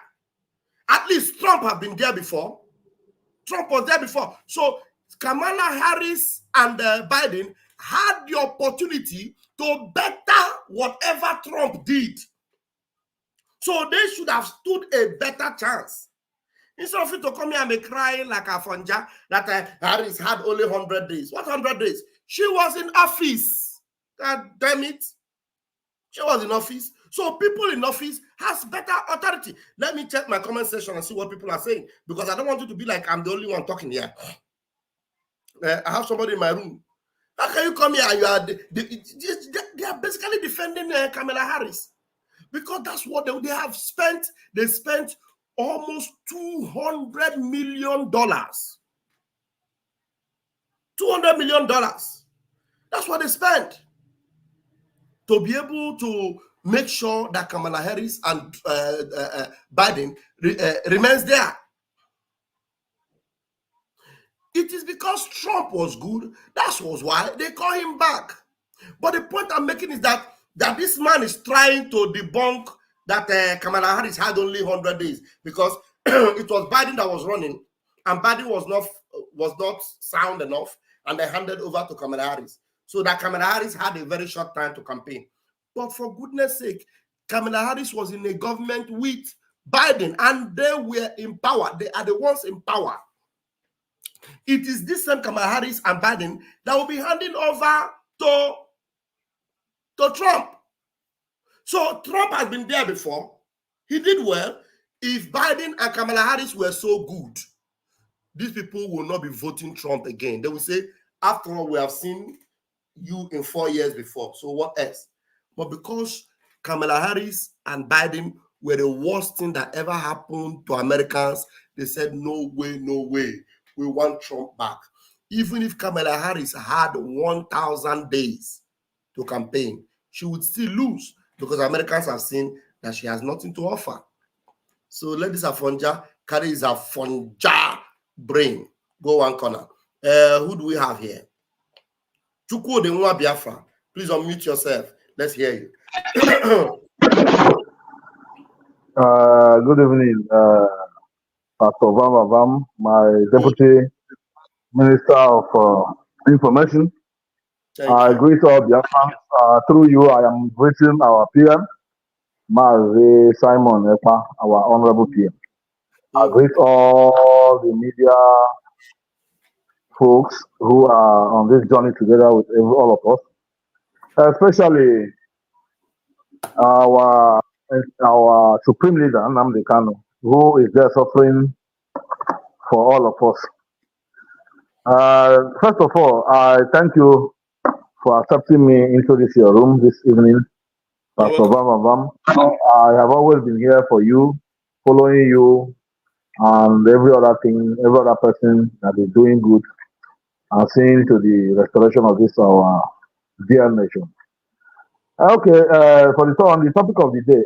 At least Trump has been there before. Trump was there before. So Kamala Harris and Biden had the opportunity to better whatever Trump did. So they should have stood a better chance. Instead of it to come here and be crying like Afonja that Harris had only 100 days. What 100 days? She was in office. God damn it. She was in office. So people in office has better authority. Let me check my comment section and see what people are saying, because I don't want it to be like I'm the only one talking here. I have somebody in my room. How can you come here and you are... They are basically defending Kamala Harris. Because that's what they have spent. They spent almost $200 million. $200 million. That's what they spent to be able to make sure that Kamala Harris and Biden remains there. It is because Trump was good. That was why they call him back. But the point I'm making is that this man is trying to debunk that Kamala Harris had only 100 days, because it was Biden that was running, and Biden was not sound enough, and they handed over to Kamala Harris. So that Kamala Harris had a very short time to campaign. But for goodness sake, Kamala Harris was in a government with Biden, and they were in power. They are the ones in power. It is this same Kamala Harris and Biden that will be handing over to Trump. So Trump has been there before. He did well. If Biden and Kamala Harris were so good, these people will not be voting Trump again. They will say, after all, we have seen you in 4 years before. So what else? But because Kamala Harris and Biden were the worst thing that ever happened to Americans, they said, no way, no way. We want Trump back. Even if Kamala Harris had 1,000 days to campaign, she would still lose because Americans have seen that she has nothing to offer. So let this Afonja carry his Afonja brain. Go one corner. Who do we have here? Chukwu Odenwa Biafra. Please unmute yourself. Let's hear you. Good evening, Pastor Vam, my Deputy Minister of Information. I greet all Biafrans. Through you, I am greeting our PM, Mazi Simon Ekpa, our Honorable PM. I greet all the media folks who are on this journey together with all of us, especially our Supreme Leader, Nnamdi Kanu, who is there suffering for all of us. First of all, I thank you for accepting me into this your room this evening, Pastor Vam. I have always been here for you, following you, and every other person that is doing good and seeing to the restoration of this our dear nation. Okay, on the topic of the day,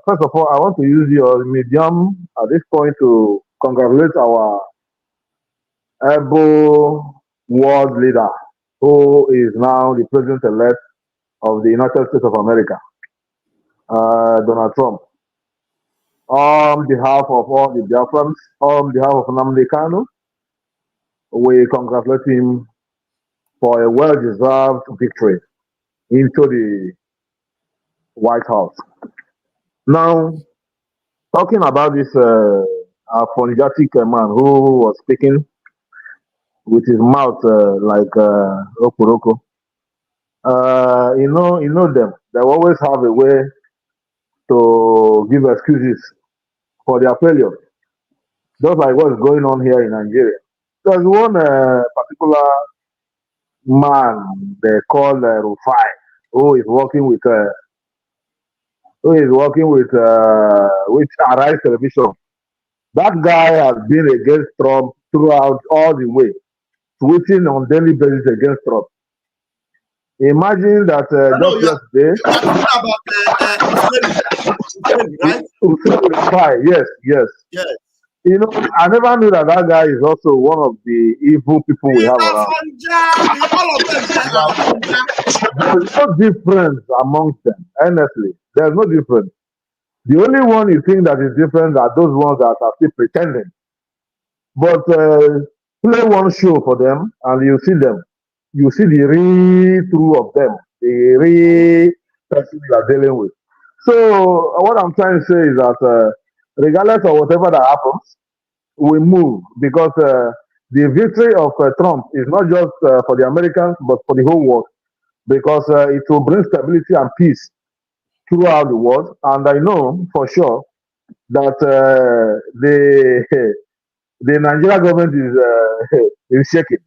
first of all, I want to use your medium at this point to congratulate our able world leader, who is now the president-elect of the United States of America, Donald Trump. On behalf of all the Biafrans, on behalf of Nnamdi Kanu, we congratulate him for a well-deserved victory into the White House. Now, talking about this Afonjatic man who was speaking with his mouth like Okuroko, you know them. They always have a way to give excuses for their failure, just like what's going on here in Nigeria. There's one particular man they call Rufai, who is working with Arise Television. That guy has been against Trump throughout all the way, tweeting on daily basis against Trump. Imagine that just yesterday. Right? Yes. You know, I never knew that guy is also one of the evil people we have around. There's no difference amongst them, honestly. There's no difference. The only one you think that is different are those ones that are still pretending. But play one show for them and you see them. You see the real through of them, the real person you are dealing with. So what I'm trying to say is that regardless of whatever that happens, we move because the victory of Trump is not just for the Americans but for the whole world, because it will bring stability and peace throughout the world. And I know for sure that the Nigerian government is shaking.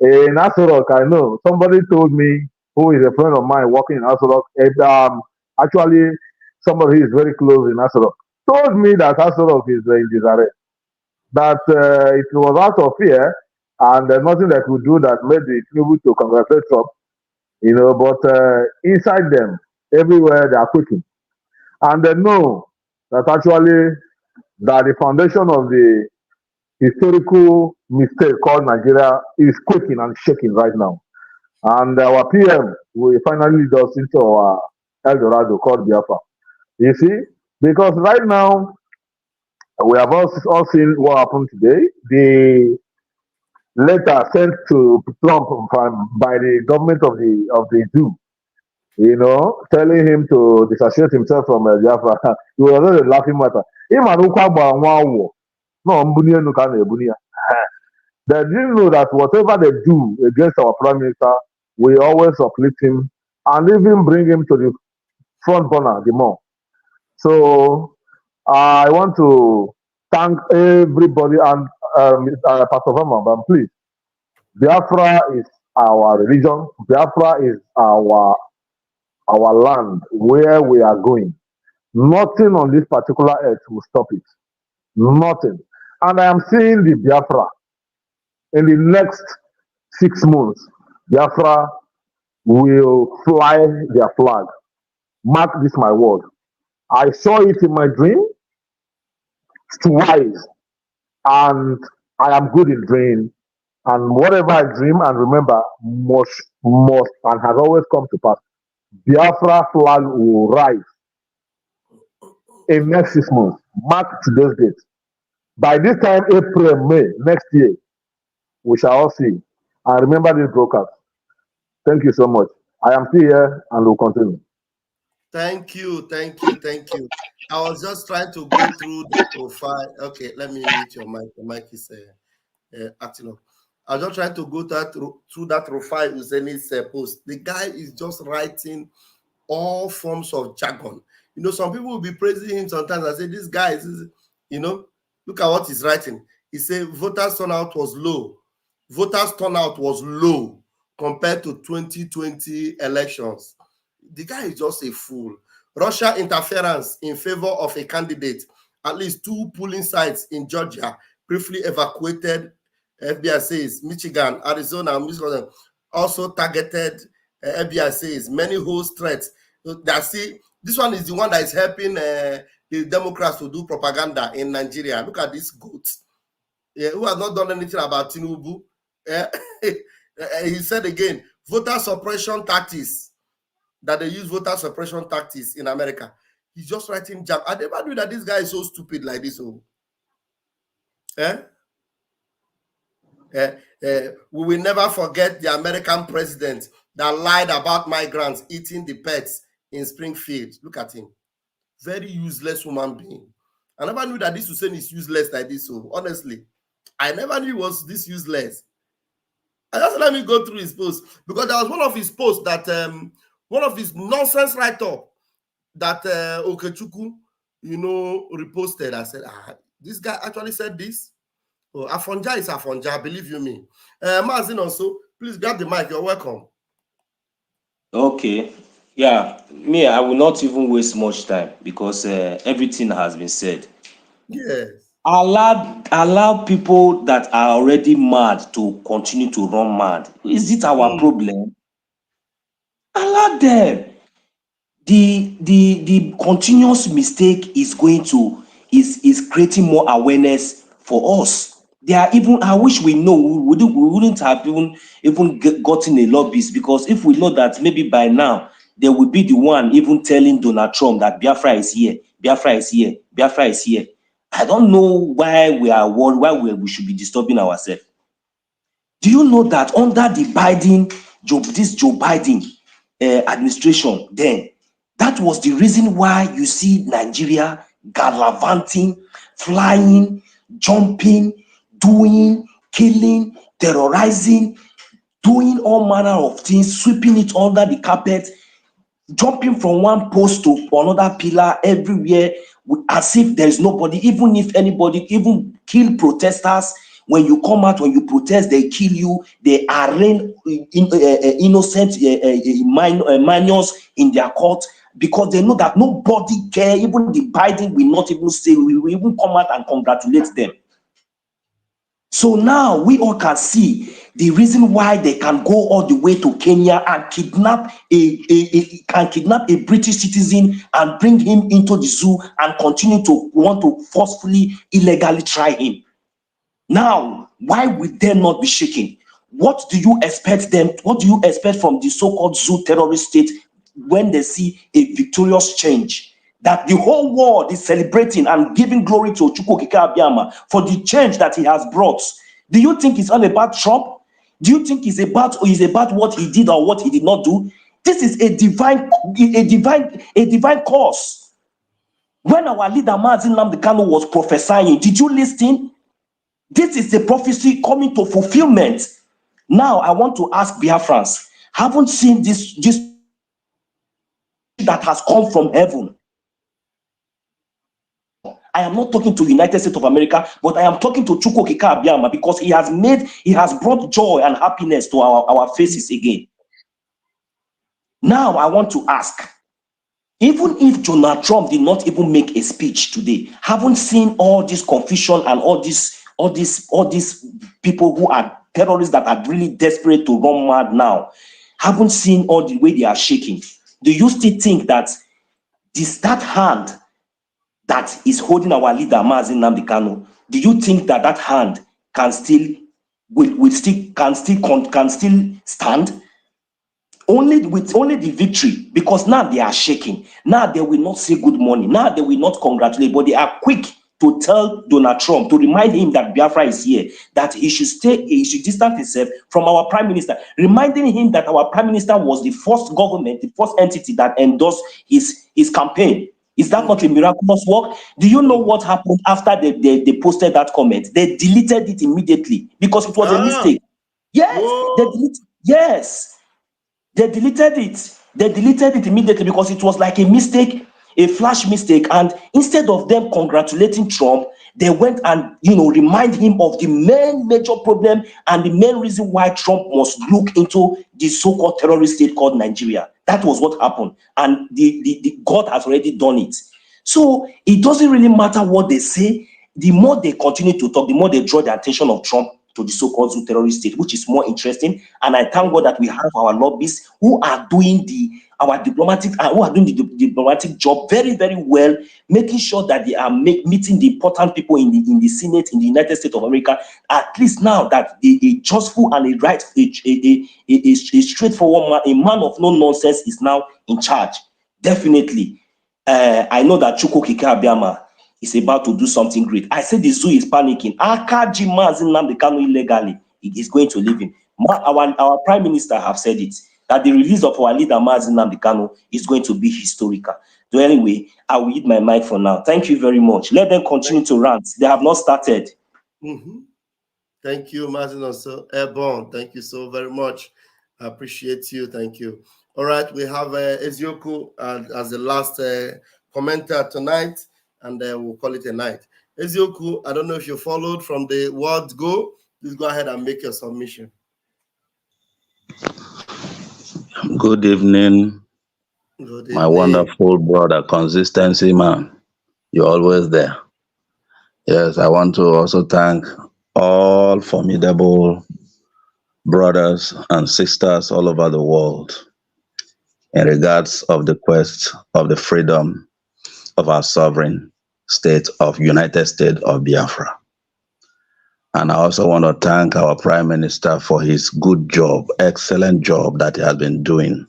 In Asorok, I know somebody told me, who is a friend of mine working in Asorok, actually somebody who is very close in Asorok, told me that Asorok is in disarray. That it was out of fear and nothing they could do that made the people to congratulate Trump, you know, but inside them, everywhere they are quaking. And they know that actually that the foundation of the historical mistake called Nigeria is quaking and shaking right now. And our PM will finally lead us into our El Dorado called Biafra. You see, because right now, we have all seen what happened today. The letter sent to Trump by the government of the Jew you know, telling him to dissociate himself from Biafra. He was already laughing matter. Him and Ukwagba wow. No, Mbunia no can Ebunia. They didn't know that whatever they do against our prime minister, we always uplift him and even bring him to the front corner the more. So I want to thank everybody and Pastor Verma, please. Biafra is our religion. Biafra is our land where we are going. Nothing on this particular earth will stop it. Nothing. And I am seeing the Biafra in the next 6 months. Biafra will fly their flag. Mark this my word. I saw it in my dream twice, and I am good in dream. And whatever I dream and remember must and has always come to pass. Biafra flag will rise in next 6 months. Mark today's date. By this time, April, May next year, we shall all see. And remember this broadcast. Thank you so much. I am still here and will continue. Thank you. I was just trying to go through the profile. Okay, let me mute your mic. The mic is acting up. I was just trying to go through that profile Uzeni's post. The guy is just writing all forms of jargon. You know, some people will be praising him sometimes. I say, this guy is, you know, look at what he's writing. He said voters turnout was low. Voters turnout was low compared to 2020 elections. The guy is just a fool. Russia interference in favor of a candidate. At least 2 polling sites in Georgia briefly evacuated. FBI says Michigan, Arizona, Michigan also targeted. FBI says many host threats. That see, this one is the one that is helping the Democrats to do propaganda in Nigeria. Look at this goat, who has not done anything about Tinubu. He said again, voter suppression tactics, that they use voter suppression tactics in America. He's just writing jam. I never knew that this guy is so stupid like this. Oh, we will never forget the American president that lied about migrants eating the pets in Springfield. Look at him. Very useless human being. I never knew that this Hussein is useless like this. So honestly, I never knew he was this useless. And just let me go through his post, because there was one of his posts that one of his nonsense write-up that Okechukwu, you know, reposted. I said, this guy actually said this. Oh, Afonja is Afonja, believe you me. Mazin also, please grab the mic. You're welcome. Okay. Yeah, me, I will not even waste much time because everything has been said. Yes. Allow people that are already mad to continue to run mad. Is it our problem? Allow them. The continuous mistake is going to is creating more awareness for us. They are even, I wish we know, we wouldn't have even gotten a lobbyist, because if we know that maybe by now they will be the one even telling Donald Trump that Biafra is here, Biafra is here, Biafra is here. I don't know why we are worried, why we should be disturbing ourselves. Do you know that under the Joe Biden administration, then that was the reason why you see Nigeria gallivanting, flying, jumping, doing, killing, terrorizing, doing all manner of things, sweeping it under the carpet, jumping from one post to another pillar everywhere, as if there is nobody. Even if anybody even kill protesters, when you come out, when you protest, they kill you. They arraign innocent minors in their court, because they know that nobody care. Even the Biden will not even say, we will even come out and congratulate them. So now we all can see the reason why they can go all the way to Kenya and kidnap a British citizen and bring him into the zoo and continue to want to forcefully, illegally try him. Now, why would they not be shaken? What do you expect them? What do you expect from the so-called zoo terrorist state when they see a victorious change? That the whole world is celebrating and giving glory to Chukwuokike Abiyama for the change that he has brought. Do you think it's all about Trump? Do you think it's about what he did or what he did not do? This is a divine cause. When our leader Mazi Nnamdi Kanu was prophesying, did you listen? This is a prophecy coming to fulfillment. Now I want to ask Biafrans, haven't seen this that has come from heaven? I am not talking to United States of America, but I am talking to Chukwu Okike Abiama, because he has brought joy and happiness to our faces again. Now I want to ask, even if Donald Trump did not even make a speech today, haven't seen all this confusion and all these people who are terrorists that are really desperate to run mad now, haven't seen all the way they are shaking? Do you still think that that hand that is holding our leader Mazi Nnamdi Kanu, do you think that hand can still stand? Only the victory, because now they are shaking. Now they will not say good morning. Now they will not congratulate, but they are quick to tell Donald Trump, to remind him that Biafra is here, that he should distance himself from our prime minister, reminding him that our prime minister was the first government, the first entity that endorsed his campaign. Is that not a miraculous work? Do you know what happened after they posted that comment? They deleted it immediately because it was a mistake. Yes, they deleted it. They deleted it immediately because it was like a mistake, a flash mistake. And instead of them congratulating Trump, they went and remind him of the main major problem and the main reason why Trump must look into the so-called terrorist state called Nigeria. That was what happened, and the God has already done it. So it doesn't really matter what they say. The more they continue to talk, the more they draw the attention of Trump to the so-called terrorist state, which is more interesting. And I thank God that we have our lobbyists who are doing the diplomatic job very, very well, making sure that they are meeting the important people in the Senate in the United States of America. At least now that a justful and a straightforward man, a man of no nonsense, is now in charge. Definitely, I know that Chukwu Okike Abiama is about to do something great. I said the zoo is panicking. Akaji Mazi Nnamdi Kanu illegally, he is going to leave him. Our prime minister have said it, that the release of our leader Mazi Nnamdi Kanu is going to be historical. So anyway, I will eat my mic for now. Thank you very much. Let them continue to rant. They have not started. Thank you, Mazi also. Airborne, thank you so very much. I appreciate you. Thank you. All right, we have Ezioku as the last commenter tonight, and we'll call it a night. Ezioku, I don't know if you followed from the word go. Please go ahead and make your submission. Good evening, my wonderful brother, Consistency man. You're always there. Yes, I want to also thank all formidable brothers and sisters all over the world in regards of the quest of the freedom of our sovereign state of United States of Biafra. And I also want to thank our Prime Minister for his good job, excellent job that he has been doing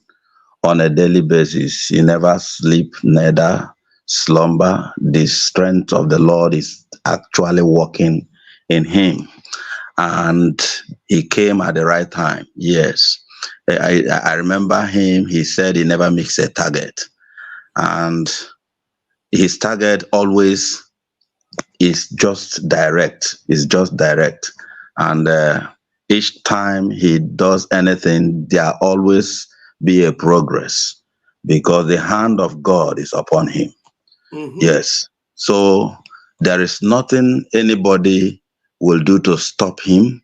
on a daily basis. He never sleep, neither slumber. The strength of the Lord is actually working in him. And he came at the right time. Yes. I remember him, he said he never makes a target. And his target always is just direct. It's just direct. And each time he does anything, there always be a progress because the hand of God is upon him. Yes. So there is nothing anybody will do to stop him.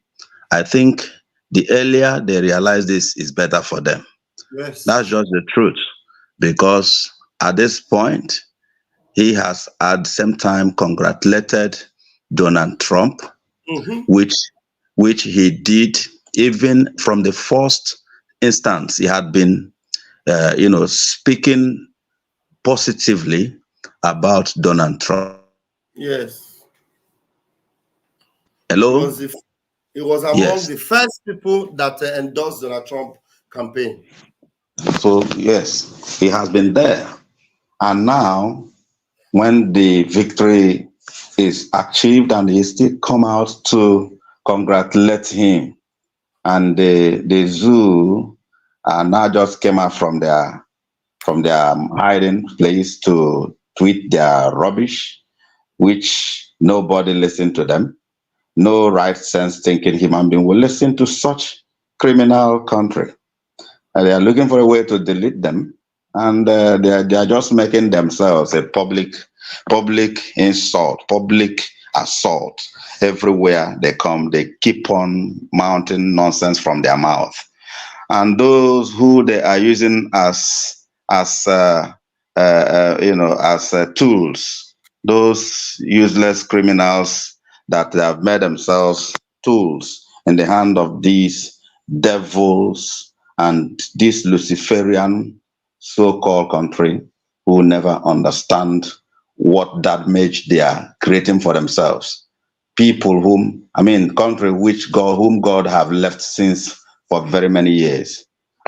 I think the earlier they realize this is better for them. Yes. That's just the truth. Because at this point, he has at the same time congratulated Donald Trump, which he did even from the first instance. He had been, speaking positively about Donald Trump. Yes. Hello? It was among the first people that endorsed Donald Trump campaign. So, yes, he has been there. And now, when the victory is achieved and he still come out to congratulate him, and the zoo now just came out from their hiding place to tweet their rubbish, which nobody listened to them. No right sense thinking human being will listen to such criminal country. They are looking for a way to delete them, and they are just making themselves a public insult, public assault. Everywhere they come, they keep on mounting nonsense from their mouth. And those who they are using as tools, those useless criminals that they have made themselves tools in the hand of these devils and this Luciferian so-called country, who never understand what that image they are creating for themselves. People country whom God have left since for very many years.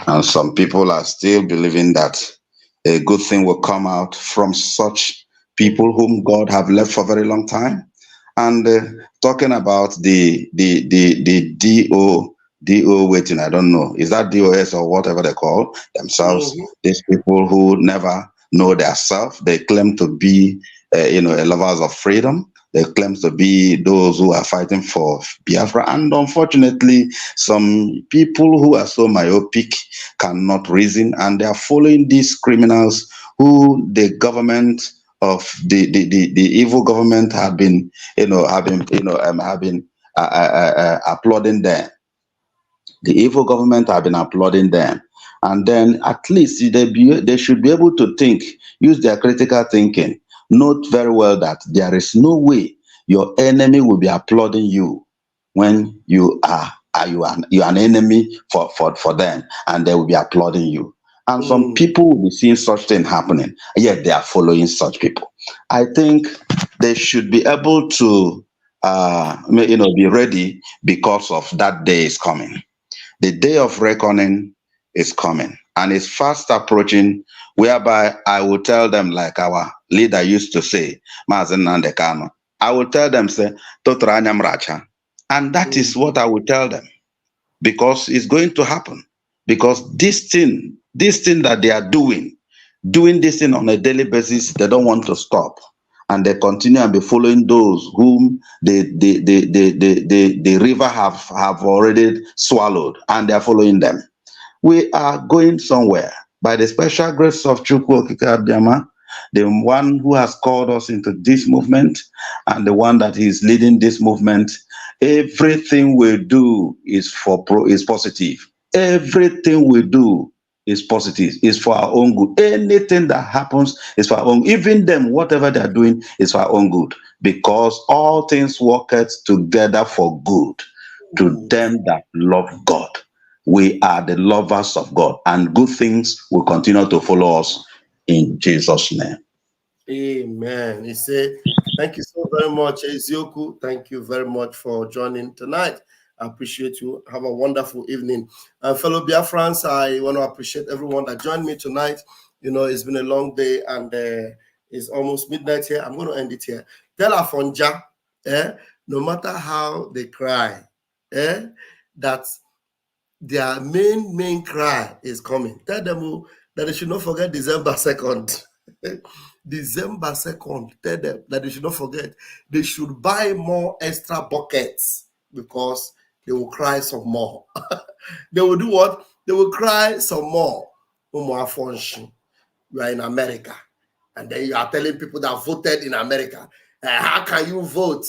And some people are still believing that a good thing will come out from such people whom God have left for a very long time. And talking about the DO waiting, I don't know, is that DOS or whatever they call themselves? These people who never know their self, they claim to be lovers of freedom. They claim to be those who are fighting for Biafra. And unfortunately, some people who are so myopic cannot reason, and they are following these criminals who the government of the evil government have been applauding them. The evil government have been applauding them. And then at least they should be able to think, use their critical thinking. Note very well that there is no way your enemy will be applauding you when you are an enemy for them, and they will be applauding you. And some people will be seeing such thing happening, yet they are following such people. I think they should be able to be ready, because of that day is coming. The day of reckoning is coming, and it's fast approaching, whereby I will tell them, like our leader used to say, Mazen Nandekano, I will tell them, say, Totranyam Racha. And that is what I will tell them, because it's going to happen. Because this thing that they are doing this thing on a daily basis, they don't want to stop. And they continue and be following those whom the river have already swallowed, and they are following them. We are going somewhere by the special grace of Chukwu Okike Abiyama, the one who has called us into this movement, and the one that is leading this movement. Everything we do is positive. Everything we do is positive, is for our own good. Anything that happens is for our own. Even them, whatever they are doing is for our own good, because all things work together for good to them that love God. We are the lovers of God, and good things will continue to follow us in Jesus' name. Amen. He said, thank you so very much, Ezioku. Thank you very much for joining tonight. I appreciate you. Have a wonderful evening. Fellow Biafrans, I want to appreciate everyone that joined me tonight. It's been a long day, and it's almost midnight here. I'm going to end it here. Tell Afonja, no matter how they cry, that their main cry is coming. Tell them that they should not forget December 2nd. December 2nd, tell them that they should not forget. They should buy more extra buckets, because they will cry some more. They will do what? They will cry some more. Afonja, you are in America, and then you are telling people that voted in America, how can you vote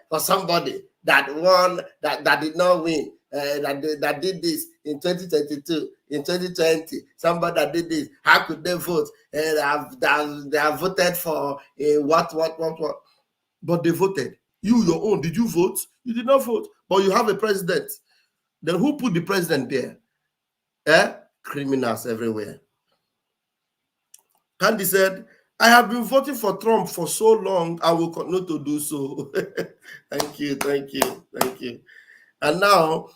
for somebody that won, that did not win, that did this in 2022, in 2020, somebody that did this, how could they vote? They have voted for what? But they voted. You, your own, did you vote? You did not vote, but you have a president. Then who put the president there? Criminals everywhere. Candy said, I have been voting for Trump for so long, I will continue to do so. Thank you. And now,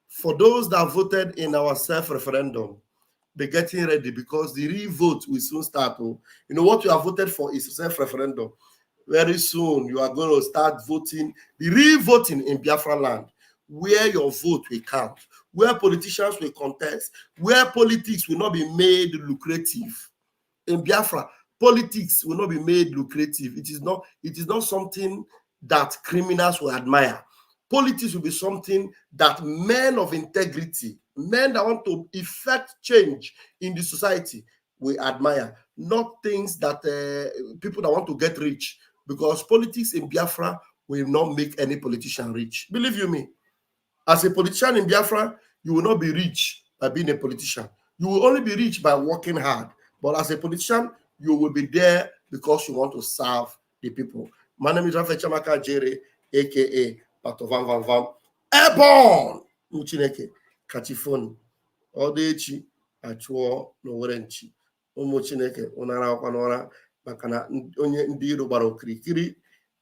for those that voted in our self-referendum, they're getting ready, because the re-vote will soon start. What you have voted for is self-referendum. Very soon, you are going to start voting, the re-voting in Biafra land, where your vote will count, where politicians will contest, where politics will not be made lucrative. In Biafra, politics will not be made lucrative. It is not something that criminals will admire. Politics will be something that men of integrity, men that want to effect change in the society will admire, not things that people that want to get rich, because politics in Biafra will not make any politician rich. Believe you me, as a politician in Biafra, you will not be rich by being a politician. You will only be rich by working hard. But as a politician, you will be there because you want to serve the people. My name is Rafael Chamaka Jere, aka Pato Van Van Van. Airborne! Muchineke, Kachifoni, Odechi, Achuo, Nowerenchi. Umuchineke, Unara Wanora, Makana, Onye Ndiro Baro Krikiri,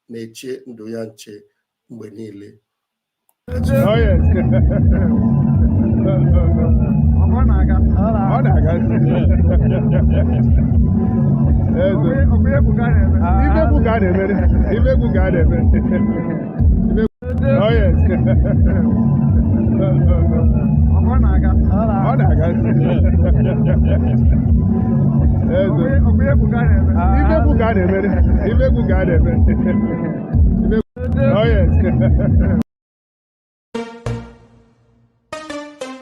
Neche, Ndoyanche, Mbenile. Oh, yes.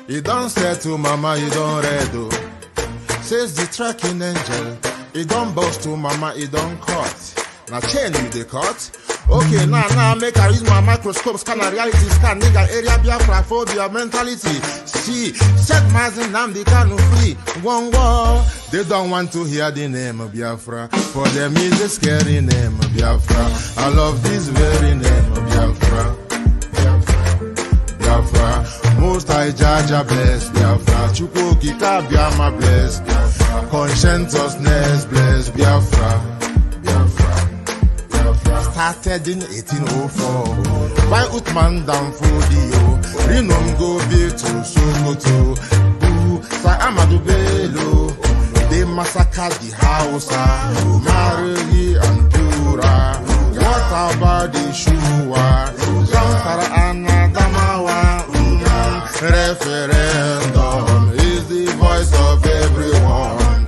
You don't say to mama, you don't redo. Says the tracking angel. You don't boast to mama, you don't cut. Now chain you the cut. Okay, now make I use my microscope, scan a reality, scan nigga area Biafra phobia mentality. See, set my name the canoe free. One war. They don't want to hear the name of Biafra. For them is a scary name of Biafra. I love this very name of Biafra. Biafra. Most I Jaja bless Biafra. Chukwuki Kabiama bless Biafra. Conscientiousness bless Biafra. Biafra. Biafra. Started in 1804 by Uthman Danfodio. Rinom go be to Sokoto. Sa Amadou Bello. They massacred the Hausa, Marili and Pura. What about the Shua? Zamfara and Adamawa. Referendum is the voice of everyone.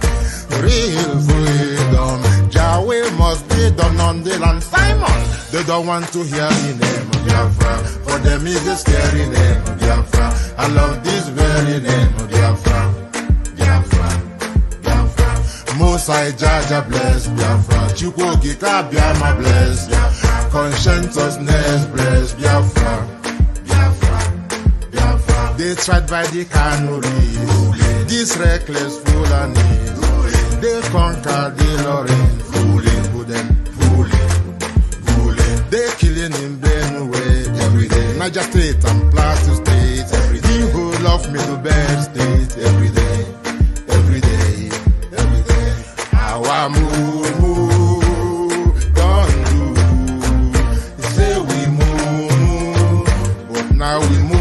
Real freedom, Yahweh must be done on the land. Simon, they don't want to hear the name of Biafra. For them is a scary name of Biafra. I love this very name of Biafra. Biafra, Biafra. Mosai Jaja bless Biafra. Chukwuki Kabiama bless Biafra. Conscientiousness bless Biafra. They tried by the canories, this reckless Fulanis. They conquered the Lorraine, fooling. They killing in Benue every day. Niger State and Plateau State every day. The whole of Middle Belt State every day. Our move, don't do. Say we move, but now we move.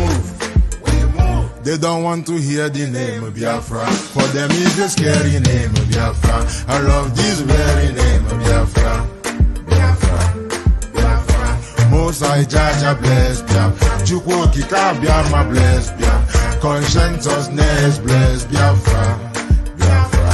They don't want to hear the name of Biafra. For them is the scary name of Biafra. I love this very name of Biafra. Biafra, Biafra. Mosai Jaja bless Biafra. Chukwuki Kabiama bless Biafra. Conscientiousness bless Biafra. Biafra,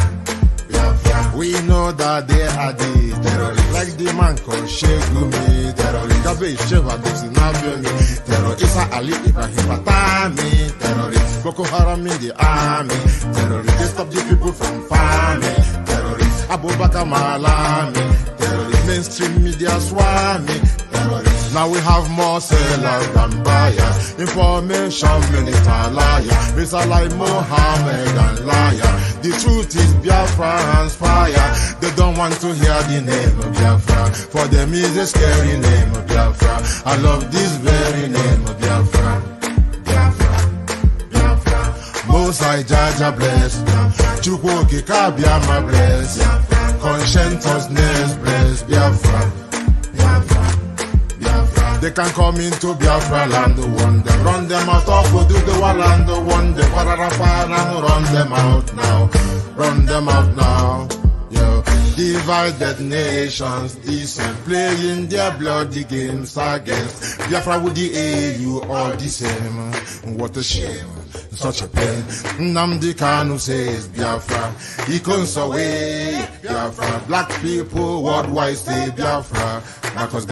Biafra. We know that they are the terrorists. Like the man called Shegumi, terrorist. Gabe Sheva Dixinabioni, terrorist. Isa Ali Ibrahim Patami, terrorist. Boko Haram in the army, terrorists. They stop the people from farming, terrorists. Abubakar Malami, terrorists. Mainstream media swami, terrorists. Now we have more sellers than buyers. Information minister liar. Mr. like Mohammed and liar. The truth is Biafra hands fire. They don't want to hear the name of Biafra. For them is a scary name of Biafra. I love this very name of Biafra. Mosai Jaja bless, Chukwuki Kabiama bless, Conscientiousness bless Biafra. They can come into Biafra land, one them run them out of do the land, one them run them out now. Yo, divided nations, decent, playing their bloody games against Biafra with the AU all the same. What a shame. such a pain. Nnamdi Kanu says Biafra, Ikonsawe, Biafra. Black people worldwide say Biafra, because